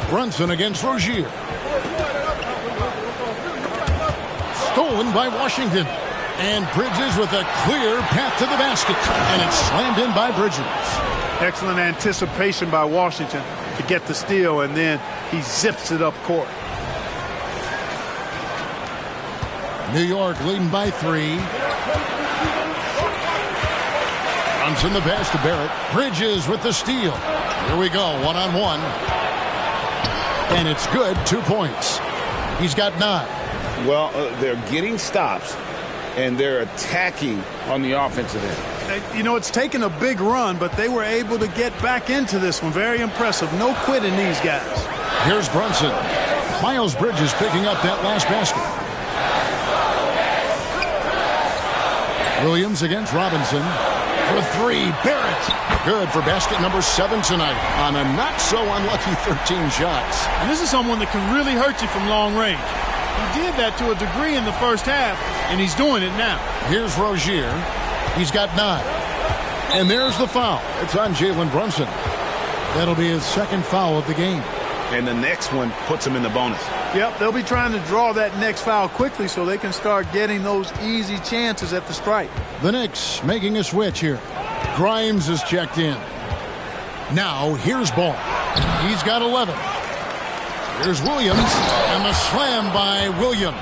Brunson against Rozier. Stolen by Washington. And Bridges with a clear path to the basket. And it's slammed in by Bridges. Excellent anticipation by Washington to get the steal, and then he zips it up court. New York leading by 3. Brunson the pass to Barrett. Bridges with the steal. Here we go, one-on-one. And it's good, 2 points. He's got 9. Well, they're getting stops, and they're attacking on the offensive end. You know, it's taken a big run, but they were able to get back into this one. Very impressive. No quitting these guys. Here's Brunson. Miles Bridges picking up that last basket. Williams against Robinson. For 3, Barrett. Good for basket number 7 tonight on a not-so-unlucky 13 shots. And this is someone that can really hurt you from long range. He did that to a degree in the first half, and he's doing it now. Here's Rozier. He's got 9. And there's the foul. It's on Jalen Brunson. That'll be his second foul of the game. And the next one puts him in the bonus. Yep, they'll be trying to draw that next foul quickly so they can start getting those easy chances at the stripe. The Knicks making a switch here. Grimes is checked in. Now, here's Ball. He's got 11. Here's Williams, and the slam by Williams.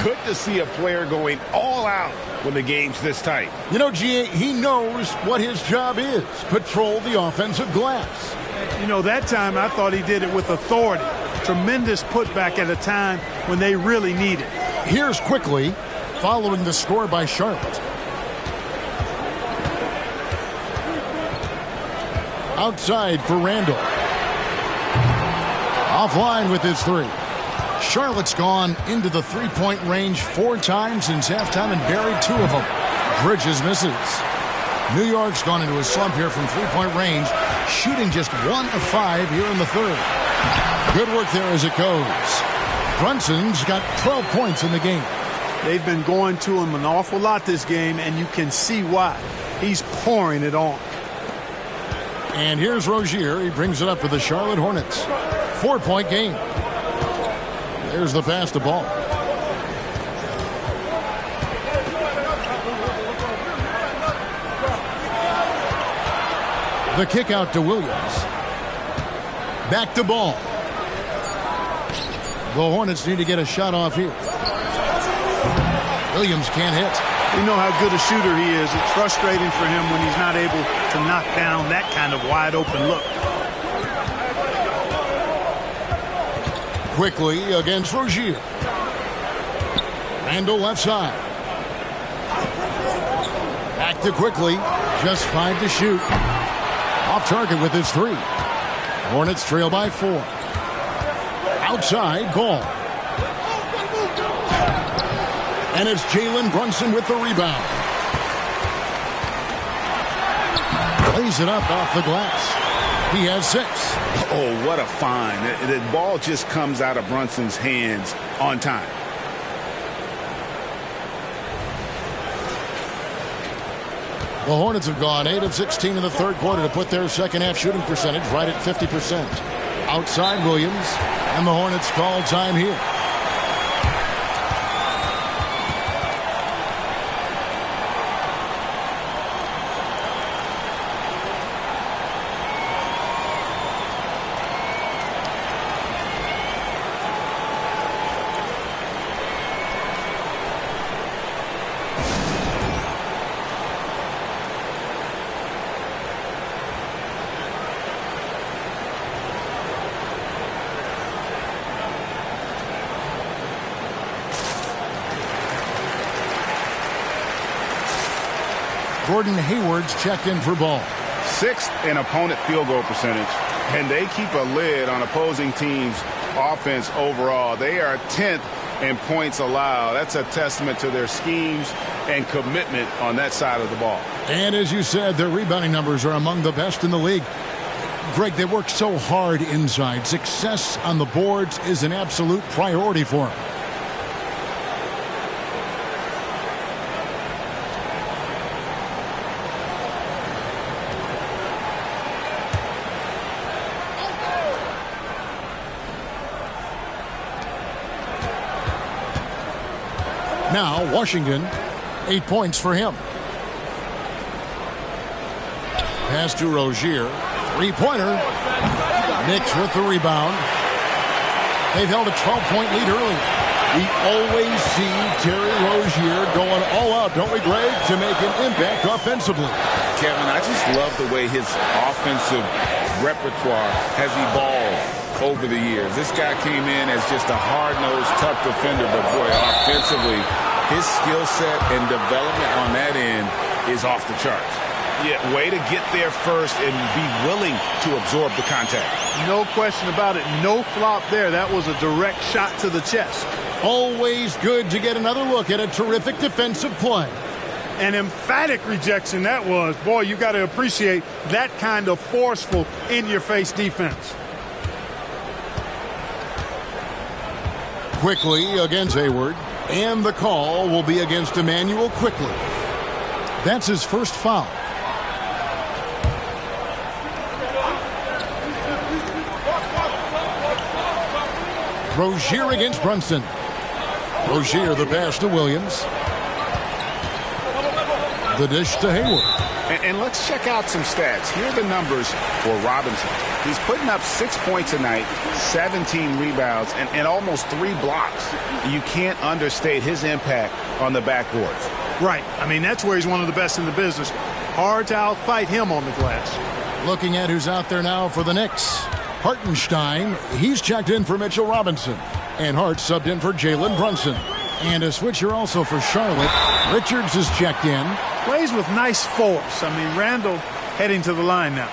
Good to see a player going all out when the game's this tight. You know, G.A., he knows what his job is. Patrol the offensive glass. You know, that time I thought he did it with authority. Tremendous putback at a time when they really need it. Here's Quickly, following the score by Charlotte. Outside for Randall. Offline with his 3. Charlotte's gone into the three-point range 4 times since halftime and buried 2 of them. Bridges misses. New York's gone into a slump here from three-point range, shooting just 1 of 5 here in the third. Good work there as it goes. Brunson's got 12 points in the game. They've been going to him an awful lot this game, and you can see why. He's pouring it on. And here's Rozier. He brings it up for the Charlotte Hornets. 4-point game. There's the pass to Ball. The kick out to Williams. Back to Ball. The Hornets need to get a shot off here. Williams can't hit. You know how good a shooter he is. It's frustrating for him when he's not able to knock down that kind of wide open look. Quickly against Rozier. Randall left side. Back to Quickly. Just 5 to shoot. Off target with his 3. Hornets trail by 4. Outside, Ball. And it's Jalen Brunson with the rebound. Plays it up off the glass. He has 6. Oh, what a find. The ball just comes out of Brunson's hands on time. The Hornets have gone 8 of 16 in the third quarter to put their second half shooting percentage right at 50%. Outside Williams, and the Hornets call time here. Gordon Hayward's checked in for Ball. 6th in opponent field goal percentage, and they keep a lid on opposing teams' offense overall. They are 10th and points allowed. That's a testament to their schemes and commitment on that side of the ball. And as you said, their rebounding numbers are among the best in the league. Greg, they work so hard inside. Success on the boards is an absolute priority for them. Now, Washington, 8 points for him. Pass to Rozier. Three-pointer. Knicks with the rebound. They've held a 12-point lead early. We always see Terry Rozier going all out, don't we, Greg, to make an impact offensively. Kevin, I just love the way his offensive repertoire has evolved over the years. This guy came in as just a hard-nosed, tough defender, but boy, offensively, his skill set and development on that end is off the charts. Yeah, way to get there first and be willing to absorb the contact. No question about it. No flop there. That was a direct shot to the chest. Always good to get another look at a terrific defensive play. An emphatic rejection that was. Boy, you got to appreciate that kind of forceful, in-your-face defense. Quickly against Hayward, and the call will be against Emmanuel Quickly. That's his first foul. Rozier against Brunson. Rozier the pass to Williams. The dish to Hayward. And let's check out some stats. Here are the numbers for Robinson. He's putting up 6 points a night, 17 rebounds, and almost 3 blocks. You can't understate his impact on the backboards. Right. I mean, that's where he's one of the best in the business. Hard to outfight him on the glass. Looking at who's out there now for the Knicks. Hartenstein, he's checked in for Mitchell Robinson. And Hart subbed in for Jalen Brunson. And a switcher also for Charlotte. Richards is checked in. Plays with nice force. I mean, Randall heading to the line now.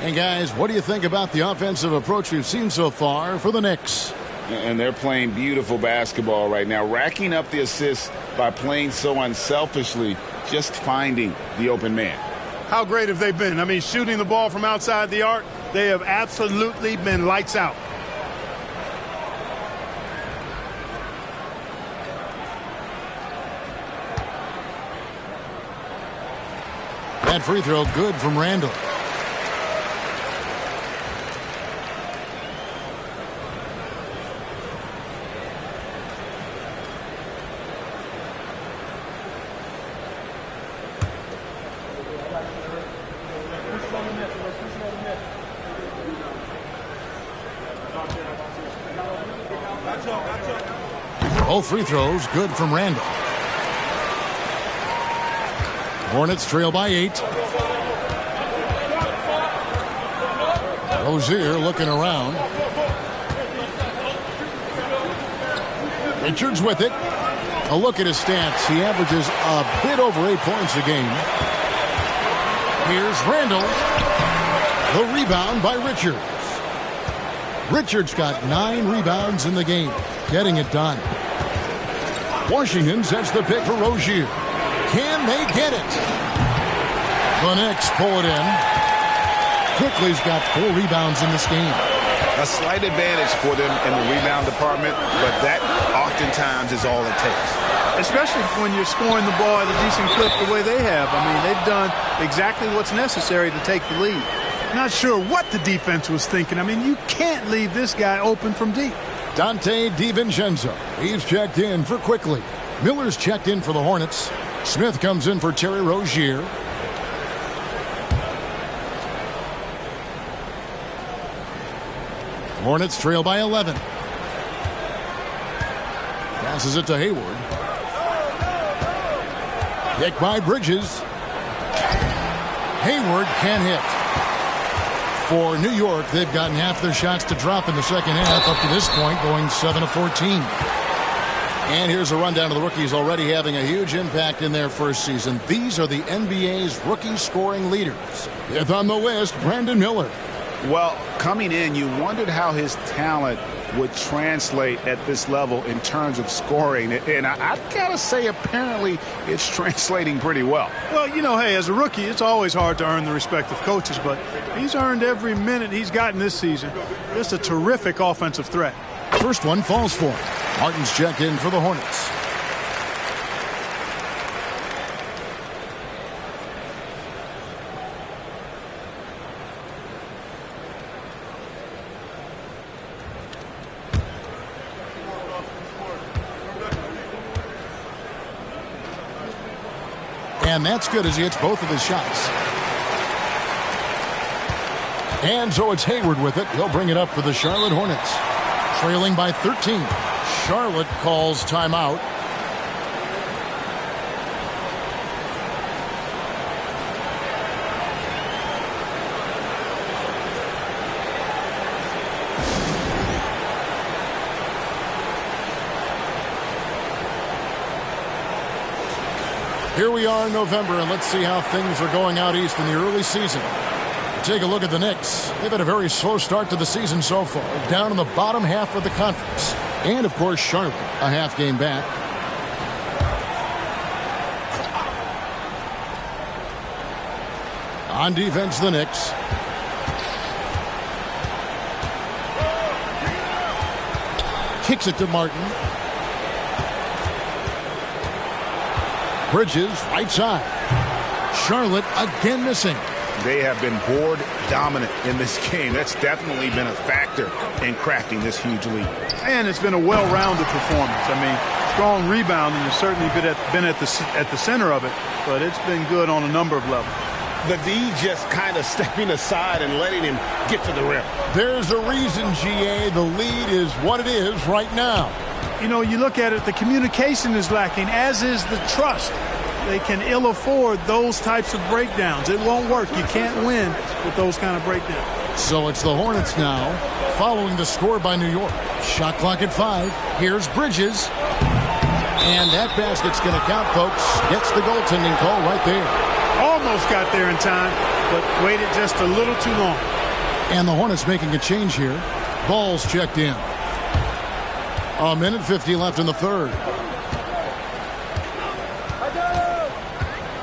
And guys, what do you think about the offensive approach we've seen so far for the Knicks? And they're playing beautiful basketball right now, racking up the assists by playing so unselfishly, just finding the open man. How great have they been? I mean, shooting the ball from outside the arc, they have absolutely been lights out. That free throw good from Randall. Both free throws good from Randall. Hornets trail by 8. Rozier looking around. Richards with it. A look at his stats. He averages a bit over 8 points a game. Here's Randall. The rebound by Richards. Richards got 9 rebounds in the game, getting it done. Washington sets the pick for Rozier. Can they get it? The Knicks pull it in. Quickly's got 4 rebounds in this game. A slight advantage for them in the rebound department, but that oftentimes is all it takes. Especially when you're scoring the ball at a decent clip the way they have. I mean, they've done exactly what's necessary to take the lead. Not sure what the defense was thinking. I mean, you can't leave this guy open from deep. Dante DiVincenzo. He's checked in for Quickly. Miller's checked in for the Hornets. Smith comes in for Terry Rozier. Hornets trail by 11. Passes it to Hayward. Pick by Bridges. Hayward can't hit. For New York, they've gotten half their shots to drop in the second half up to this point, going 7 of 14. And here's a rundown of the rookies already having a huge impact in their first season. These are the NBA's rookie scoring leaders. Fifth on the list, Brandon Miller. Well, coming in, you wondered how his talent would translate at this level in terms of scoring. And I've got to say, apparently, it's translating pretty well. Well, you know, hey, as a rookie, it's always hard to earn the respect of coaches, but he's earned every minute he's gotten this season. Just a terrific offensive threat. First one falls for him. Martin's checked in for the Hornets. And that's good as he hits both of his shots. And so it's Hayward with it. He'll bring it up for the Charlotte Hornets. Trailing by 13. Charlotte calls timeout. Here we are in November, and let's see how things are going out east in the early season. Take a look at the Knicks. They've had a very slow start to the season so far, down in the bottom half of the conference. And, of course, Charlotte, a half game back. On defense, the Knicks. Kicks it to Martin. Bridges, right side. Charlotte again missing. They have been board dominant in this game. That's definitely been a factor in crafting this huge lead. And it's been a well-rounded performance. I mean, strong rebounding has certainly been at the center of it, but it's been good on a number of levels. The D just kind of stepping aside and letting him get to the rim. There's a reason, GA, the lead is what it is right now. You know, you look at it, the communication is lacking, as is the trust. They can ill afford those types of breakdowns. It won't work. You can't win with those kind of breakdowns. So it's the Hornets now, following the score by New York. Shot clock at 5. Here's Bridges. And that basket's going to count, folks. Gets the goaltending call right there. Almost got there in time, but waited just a little too long. And the Hornets making a change here. Ball's checked in. A minute 50 left in the third.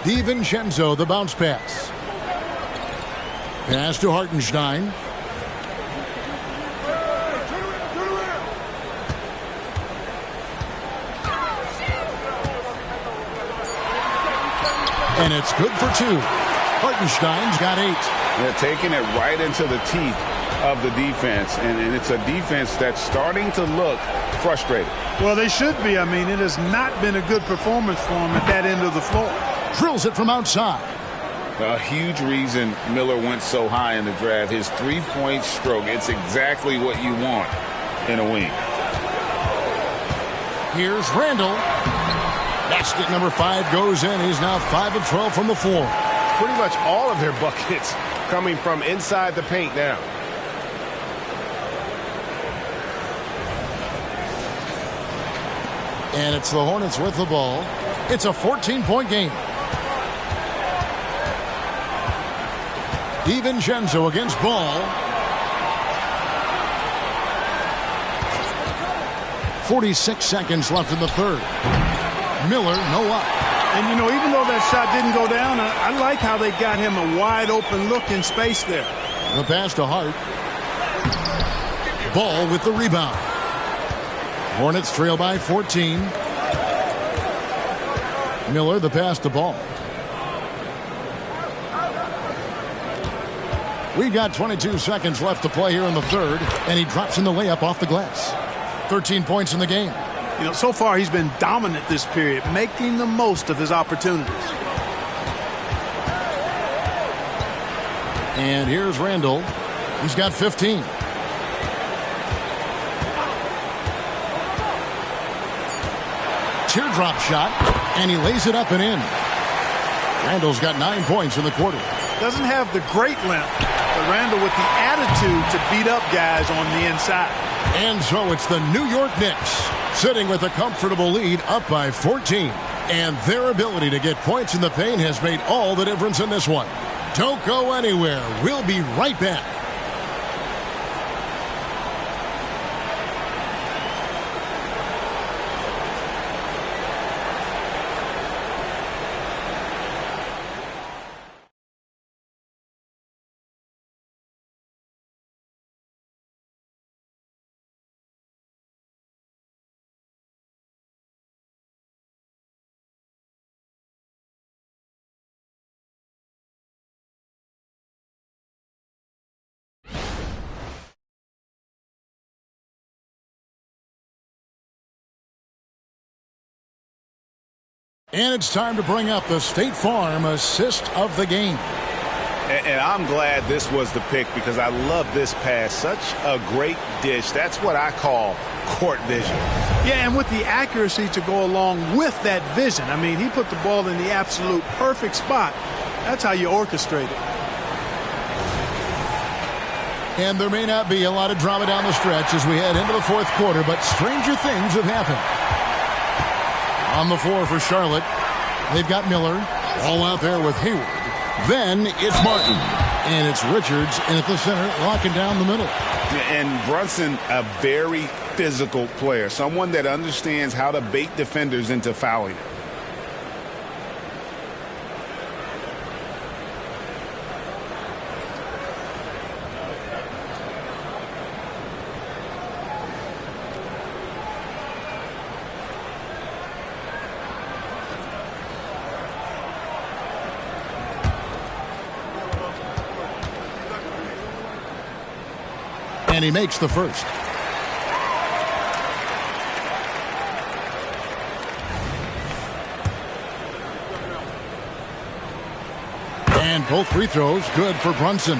DiVincenzo, the bounce pass. Pass to Hartenstein. And it's good for 2. Hartenstein's got 8. They're taking it right into the teeth of the defense, and it's a defense that's starting to look frustrated. Well, they should be. I mean, it has not been a good performance for them at that end of the floor. Drills it from outside. A huge reason Miller went so high in the draft, his three-point stroke. It's exactly what you want in a wing. Here's Randall. Basket number 5 goes in. He's now 5 of 12 from the floor. Pretty much all of their buckets coming from inside the paint now. And it's the Hornets with the ball. It's a 14-point game. DiVincenzo against Ball. 46 seconds left in the third. Miller, no up. And, you know, even though that shot didn't go down, I like how they got him a wide-open look in space there. The pass to Hart. Ball with the rebound. Hornets trail by 14. Miller, the pass to Ball. We've got 22 seconds left to play here in the third, and he drops in the layup off the glass. 13 points in the game. You know, so far he's been dominant this period, making the most of his opportunities. And here's Randall. He's got 15. Teardrop shot, and he lays it up and in. Randall's got 9 points in the quarter. Doesn't have the great length, but Randall with the attitude to beat up guys on the inside. And so it's the New York Knicks sitting with a comfortable lead up by 14. And their ability to get points in the paint has made all the difference in this one. Don't go anywhere. We'll be right back. And it's time to bring up the State Farm assist of the game. And I'm glad this was the pick because I love this pass. Such a great dish. That's what I call court vision. Yeah, and with the accuracy to go along with that vision. I mean, he put the ball in the absolute perfect spot. That's how you orchestrate it. And there may not be a lot of drama down the stretch as we head into the fourth quarter, but stranger things have happened. On the floor for Charlotte, they've got Miller all out there with Hayward. Then it's Martin, and it's Richards in at the center, locking down the middle. And Brunson, a very physical player, someone that understands how to bait defenders into fouling. And he makes the first. And both free throws good for Brunson.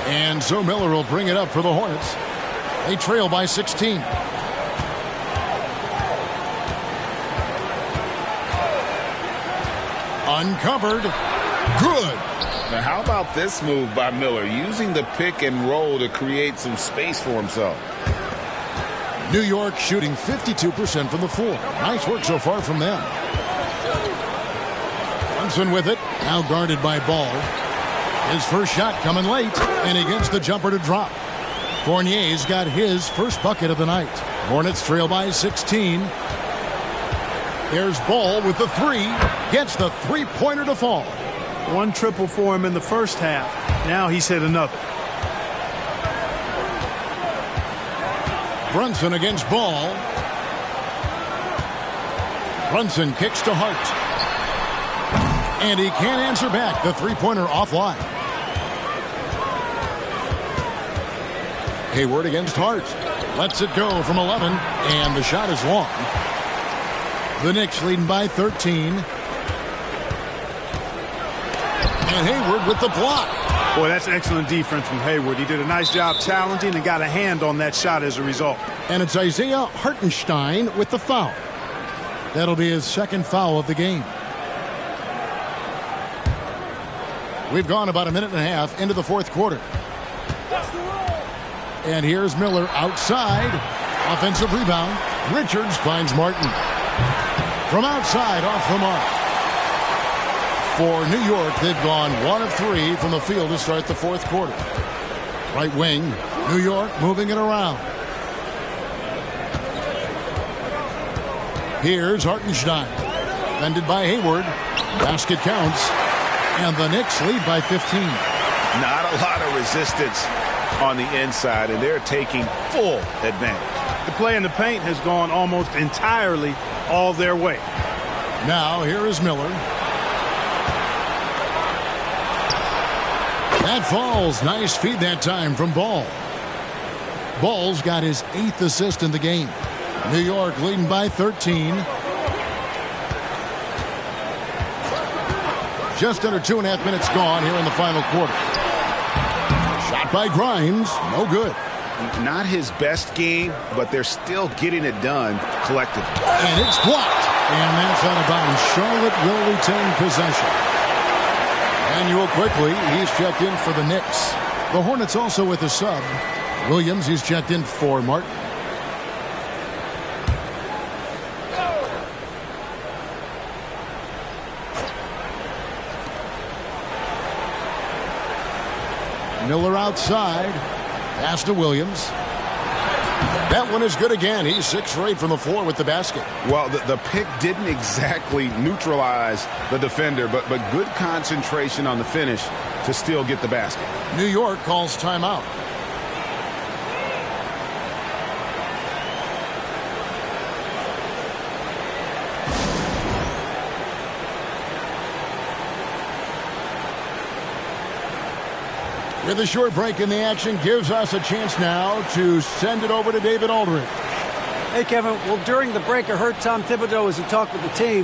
And so Miller will bring it up for the Hornets. They trail by 16. Uncovered. Good. Now, how about this move by Miller, using the pick and roll to create some space for himself? New York shooting 52% from the floor. Nice work so far from them. Brunson with it, now guarded by Ball. His first shot coming late, and he gets the jumper to drop. Fournier's got his first bucket of the night. Hornets trail by 16. There's Ball with the three. Gets the three-pointer to fall. One triple for him in the first half. Now he's hit another. Brunson against Ball. Brunson kicks to Hart. And he can't answer back. The three-pointer offline. Hayward against Hart. Lets it go from 11. And the shot is long. The Knicks leading by 13. And Hayward with the block. Boy, that's excellent defense from Hayward. He did a nice job challenging and got a hand on that shot as a result. And it's Isaiah Hartenstein with the foul. That'll be his second foul of the game. We've gone about a minute and a half into the fourth quarter. And here's Miller outside. Offensive rebound. Richards finds Martin. From outside, off the mark. For New York, they've gone 1 of 3 from the field to start the fourth quarter. Right wing, New York moving it around. Here's Hartenstein. Defended by Hayward. Basket counts. And the Knicks lead by 15. Not a lot of resistance on the inside, and they're taking full advantage. The play in the paint has gone almost entirely all their way. Now here is Miller. That falls. Nice feed that time from Ball. Ball's got his 8th assist in the game. New York leading by 13. Just under 2.5 minutes gone here in the final quarter. Shot by Grimes. No good. Not his best game, but they're still getting it done collectively. And it's blocked. And that's out of bounds. Charlotte will retain possession. Manuel quickly, he's checked in for the Knicks. The Hornets also with a sub. Williams, he's checked in for Martin. Miller outside. Pass to Williams. That one is good again. He's 6 for 8 from the floor with the basket. Well, the pick didn't exactly neutralize the defender, but good concentration on the finish to still get the basket. New York calls timeout. With a short break in the action, gives us a chance now to send it over to David Aldridge. Hey, Kevin. Well, during the break, I heard Tom Thibodeau as he talked with the team.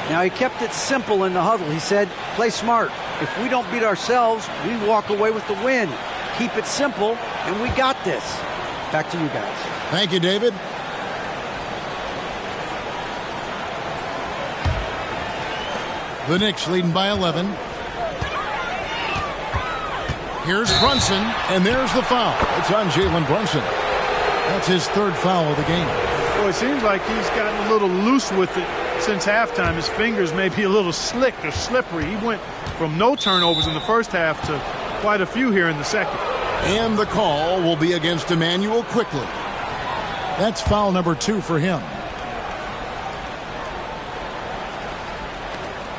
Now, he kept it simple in the huddle. He said, play smart. If we don't beat ourselves, we walk away with the win. Keep it simple, and we got this. Back to you guys. Thank you, David. The Knicks leading by 11. Here's Brunson, and there's the foul. It's on Jalen Brunson. That's his third foul of the game. Well, it seems like he's gotten a little loose with it since halftime. His fingers may be a little slick or slippery. He went from no turnovers in the first half to quite a few here in the second. And the call will be against Emmanuel Quickly. That's foul number 2 for him.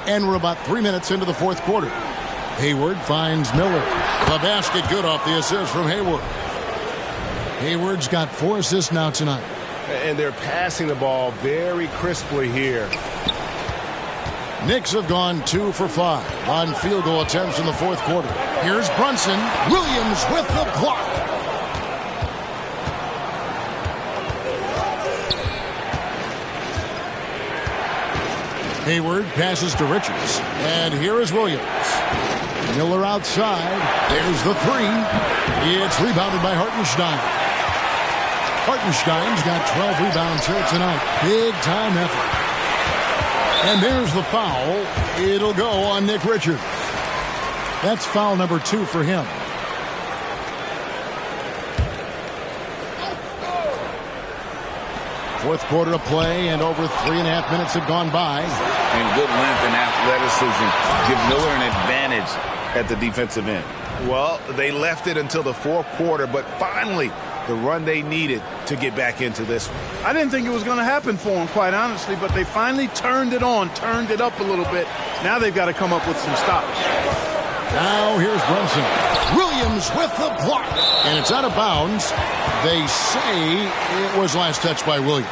And we're about 3 minutes into the fourth quarter. Hayward finds Miller. The basket good off the assist from Hayward. Hayward's got 4 assists now tonight. And they're passing the ball very crisply here. Knicks have gone 2 for 5 on field goal attempts in the fourth quarter. Here's Brunson. Williams with the block. Hayward passes to Richards. And here is Williams. Miller outside. There's the 3. It's rebounded by Hartenstein. Hartenstein's got 12 rebounds here tonight. Big time effort. And there's the foul. It'll go on Nick Richards. That's foul number 2 for him. Fourth quarter of play, and over 3.5 minutes have gone by. And good length and athleticism give Miller an advantage at the defensive end. Well, they left it until the fourth quarter, but finally the run they needed to get back into this one. I didn't think it was going to happen for them, quite honestly, but they finally turned it on, turned it up a little bit. Now they've got to come up with some stops. Now here's Brunson. Williams with the block. And it's out of bounds. They say it was last touched by Williams.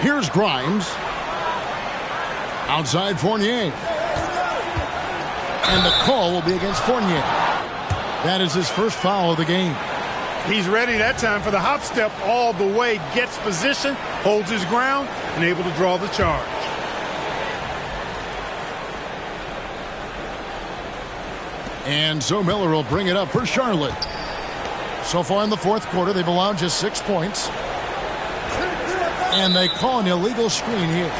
Here's Grimes. Outside Fournier. And the call will be against Fournier. That is his first foul of the game. He's ready that time for the hop step all the way, gets position, holds his ground, and able to draw the charge. And so Miller will bring it up for Charlotte. So far in the fourth quarter, they've allowed just 6 points. And they call an illegal screen here.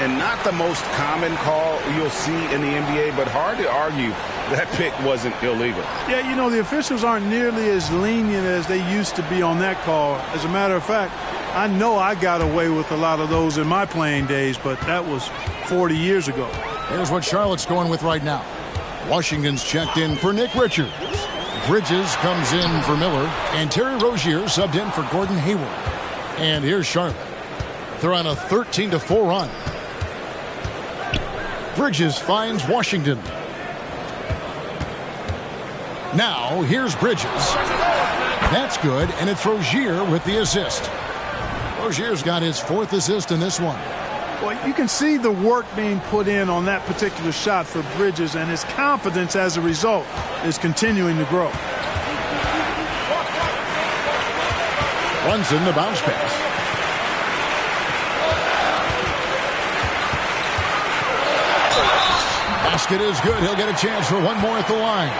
And not the most common call you'll see in the NBA, but hard to argue that pick wasn't illegal. Yeah, you know, the officials aren't nearly as lenient as they used to be on that call. As a matter of fact, I know I got away with a lot of those in my playing days, but that was 40 years ago. Here's what Charlotte's going with right now. Washington's checked in for Nick Richards. Bridges comes in for Miller, and Terry Rozier subbed in for Gordon Hayward. And here's Charlotte. They're on a 13-4 run. Bridges finds Washington. Now, here's Bridges. That's good, and it's Rozier with the assist. Rozier's got his 4th assist in this one. Well, you can see the work being put in on that particular shot for Bridges, and his confidence as a result is continuing to grow. Runs in the bounce pass. Basket is good. He'll get a chance for one more at the line.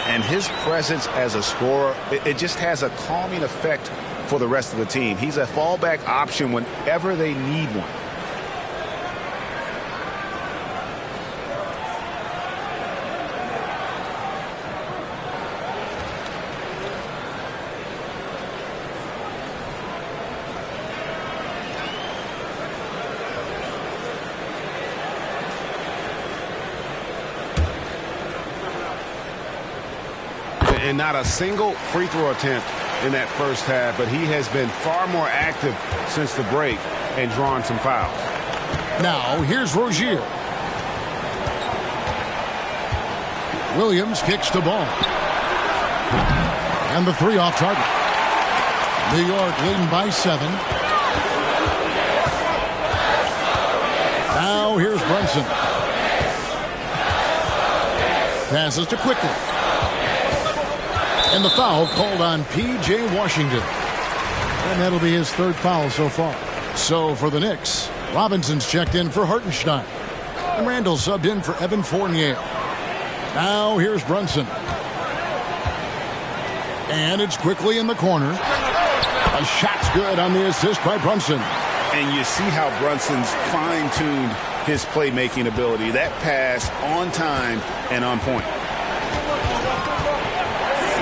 And his presence as a scorer, it just has a calming effect for the rest of the team. He's a fallback option whenever they need one. And not a single free throw attempt in that first half, but he has been far more active since the break and drawn some fouls. Now, here's Rozier. Williams kicks the ball. And the 3 off target. New York leading by 7. Now, here's Brunson. passes to Quickly. And the foul called on P.J. Washington. And that'll be his third foul so far. So for the Knicks, Robinson's checked in for Hartenstein. And Randall subbed in for Evan Fournier. Now here's Brunson. And it's Quickly in the corner. A shot's good on the assist by Brunson. And you see how Brunson's fine-tuned his playmaking ability. That pass on time and on point.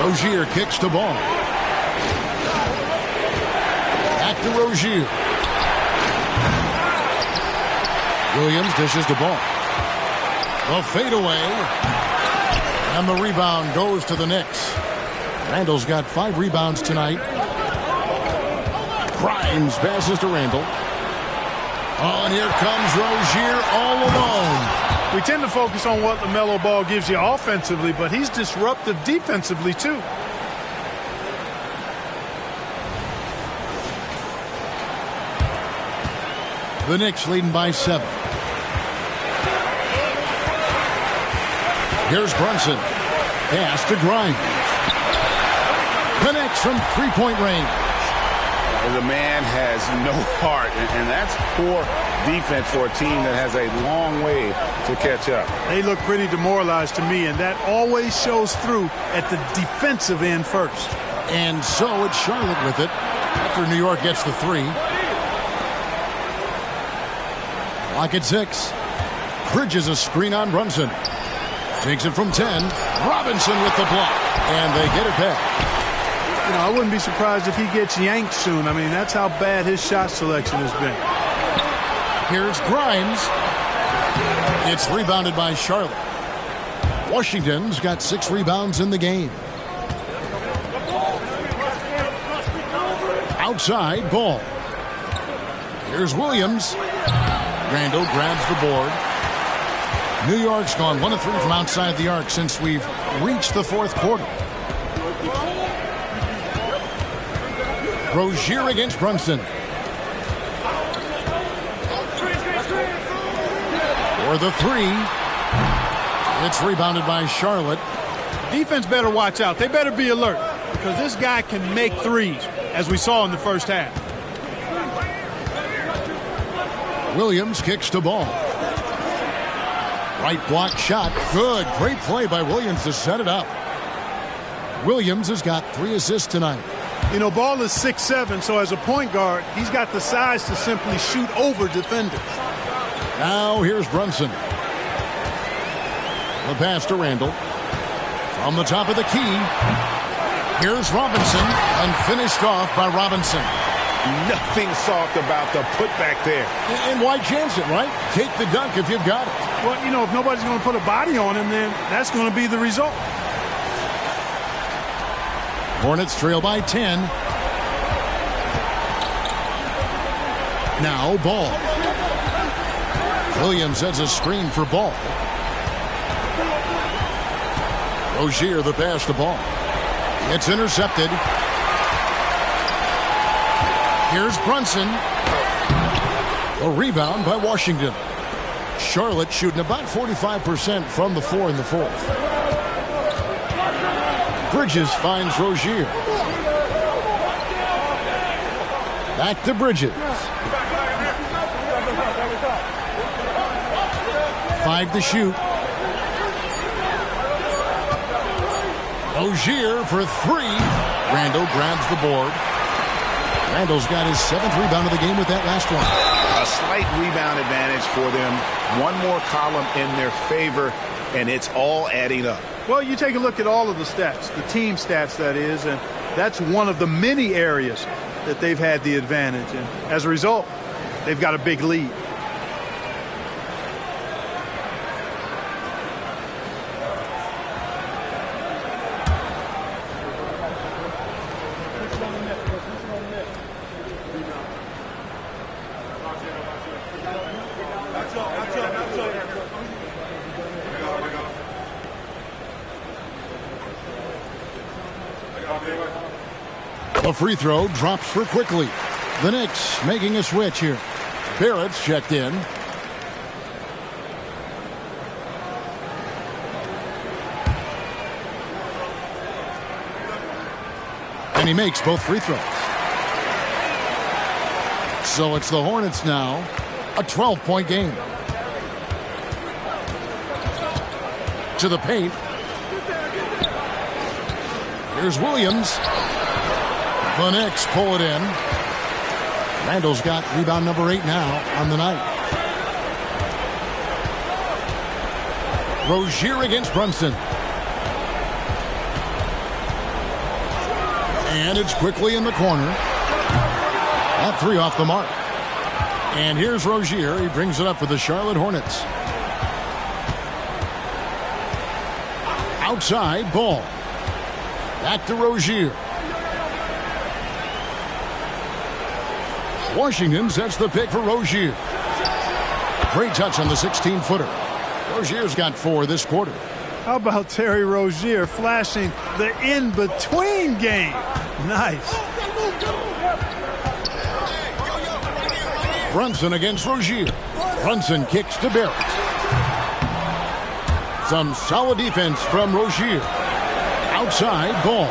Rozier kicks the ball. Back to Rozier. Williams dishes the ball. The fadeaway. And the rebound goes to the Knicks. Randall's got 5 rebounds tonight. Grimes passes to Randall. Oh, and here comes Rozier all alone. We tend to focus on what LaMelo Ball gives you offensively, but he's disruptive defensively, too. The Knicks leading by 7. Here's Brunson. Pass to Grimes. Connects from three-point range. The man has no heart, and that's poor defense for a team that has a long way to catch up. They look pretty demoralized to me, and that always shows through at the defensive end first. And so it's Charlotte with it after New York gets the 3. Clock at 6. Bridges a screen on Brunson. Takes it from 10. Robinson with the block, and they get it back. You know, I wouldn't be surprised if he gets yanked soon. I mean, that's how bad his shot selection has been. Here's Grimes. It's rebounded by Charlotte. Washington's got 6 rebounds in the game. Outside, Ball. Here's Williams. Randall grabs the board. New York's gone 1 of 3 from outside the arc since we've reached the 4th quarter. Rozier against Brunson. For the 3. It's rebounded by Charlotte. Defense better watch out. They better be alert because this guy can make threes, as we saw in the first half. Williams kicks the ball. Right block shot. Good. Great play by Williams to set it up. Williams has got 3 assists tonight. You know, Ball is 6'7", so as a point guard, he's got the size to simply shoot over defenders. Now here's Brunson. The pass to Randall. From the top of the key. Here's Robinson, and finished off by Robinson. Nothing soft about the putback there. And why chance it, right? Take the dunk if you've got it. Well, you know, if nobody's going to put a body on him, then that's going to be the result. Hornets trail by 10. Now Ball. Williams sets a screen for Ball. Rozier the pass to Ball. It's intercepted. Here's Brunson. A rebound by Washington. Charlotte shooting about 45% from the 4 in the 4th. Bridges finds Rozier. Back to Bridges. 5 to shoot. Rozier for 3. Randall grabs the board. Randall's got his 7th rebound of the game with that last one. A slight rebound advantage for them. One more column in their favor, and it's all adding up. Well, you take a look at all of the stats, the team stats, that is, and that's one of the many areas that they've had the advantage. And as a result, they've got a big lead. A free throw drops for Quickly. The Knicks making a switch here. Barrett's checked in. And he makes both free throws. So it's the Hornets now, a 12-point game. To the paint. Here's Williams. The Knicks pull it in. Randall's got rebound number 8 now on the night. Rozier against Brunson. And it's quickly in the corner. That 3 off the mark. And here's Rozier. He brings it up for the Charlotte Hornets. Outside, Ball. Back to Rozier. Washington sets the pick for Rozier. Great touch on the 16-footer. Rozier's got 4 this quarter. How about Terry Rozier flashing the in-between game? Nice. Brunson against Rozier. Brunson kicks to Barrett. Some solid defense from Rozier. Outside, Ball.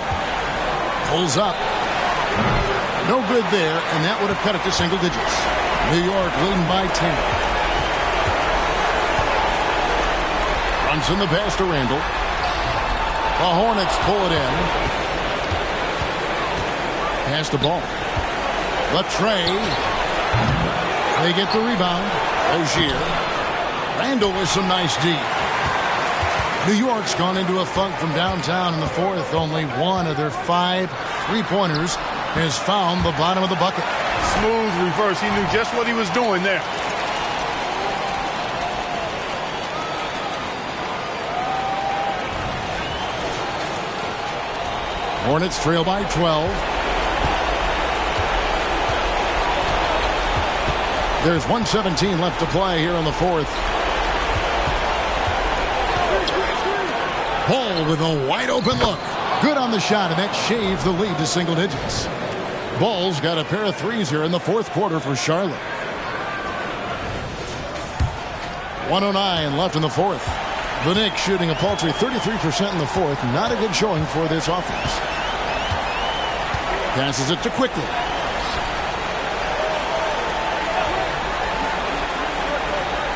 Pulls up. No good there, and that would have cut it to single digits. New York leading by 10. Brunson the pass to Randall. The Hornets pull it in. Pass the ball. The tray. They get the rebound. Rozier. Randall with some nice D. New York's gone into a funk from downtown in the fourth. Only one of their 5 3-pointers has found the bottom of the bucket. Smooth reverse. He knew just what he was doing there. Hornets trail by 12. There's 1:17 left to play here in the fourth. Ball with a wide open look. Good on the shot, and that shaves the lead to single digits. Ball's got a pair of 3s here in the fourth quarter for Charlotte. 1:09 left in the fourth. The Knicks shooting a paltry 33% in the fourth. Not a good showing for this offense. Passes it to Quickly.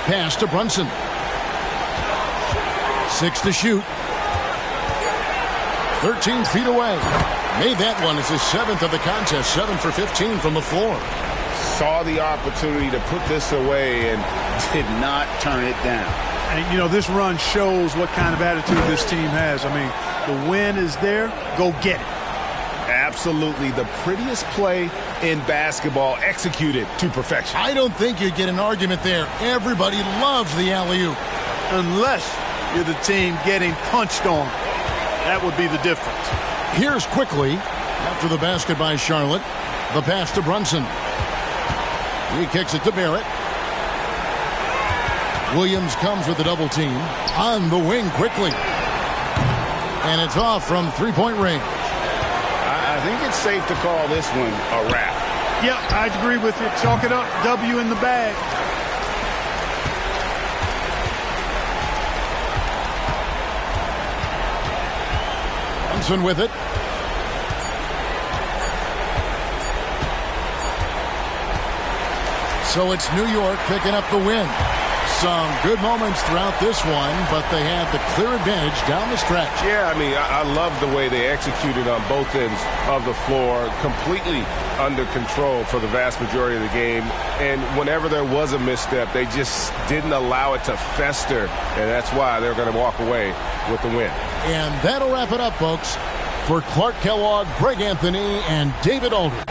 Pass to Brunson. 6 to shoot. 13 feet away. Made that one. It's his 7th of the contest. 7 for 15 from the floor. Saw the opportunity to put this away and did not turn it down. And, you know, this run shows what kind of attitude this team has. I mean, the win is there. Go get it. Absolutely. The prettiest play in basketball executed to perfection. I don't think you get an argument there. Everybody loves the alley-oop. Unless you're the team getting punched on. That would be the difference. Here's Quickly. After the basket by Charlotte. The pass to Brunson. He kicks it to Barrett. Williams comes with the double team. On the wing quickly. And it's off from 3-point range. I think it's safe to call this one a wrap. Yeah, I agree with you. Chalk it up. W in the bag. Brunson with it. So it's New York picking up the win. Some good moments throughout this one, but they had the clear advantage down the stretch. Yeah, I mean, I love the way they executed on both ends of the floor, completely under control for the vast majority of the game. And whenever there was a misstep, they just didn't allow it to fester, and that's why they're going to walk away with the win. And that'll wrap it up, folks. For Clark Kellogg, Greg Anthony, and David Aldridge.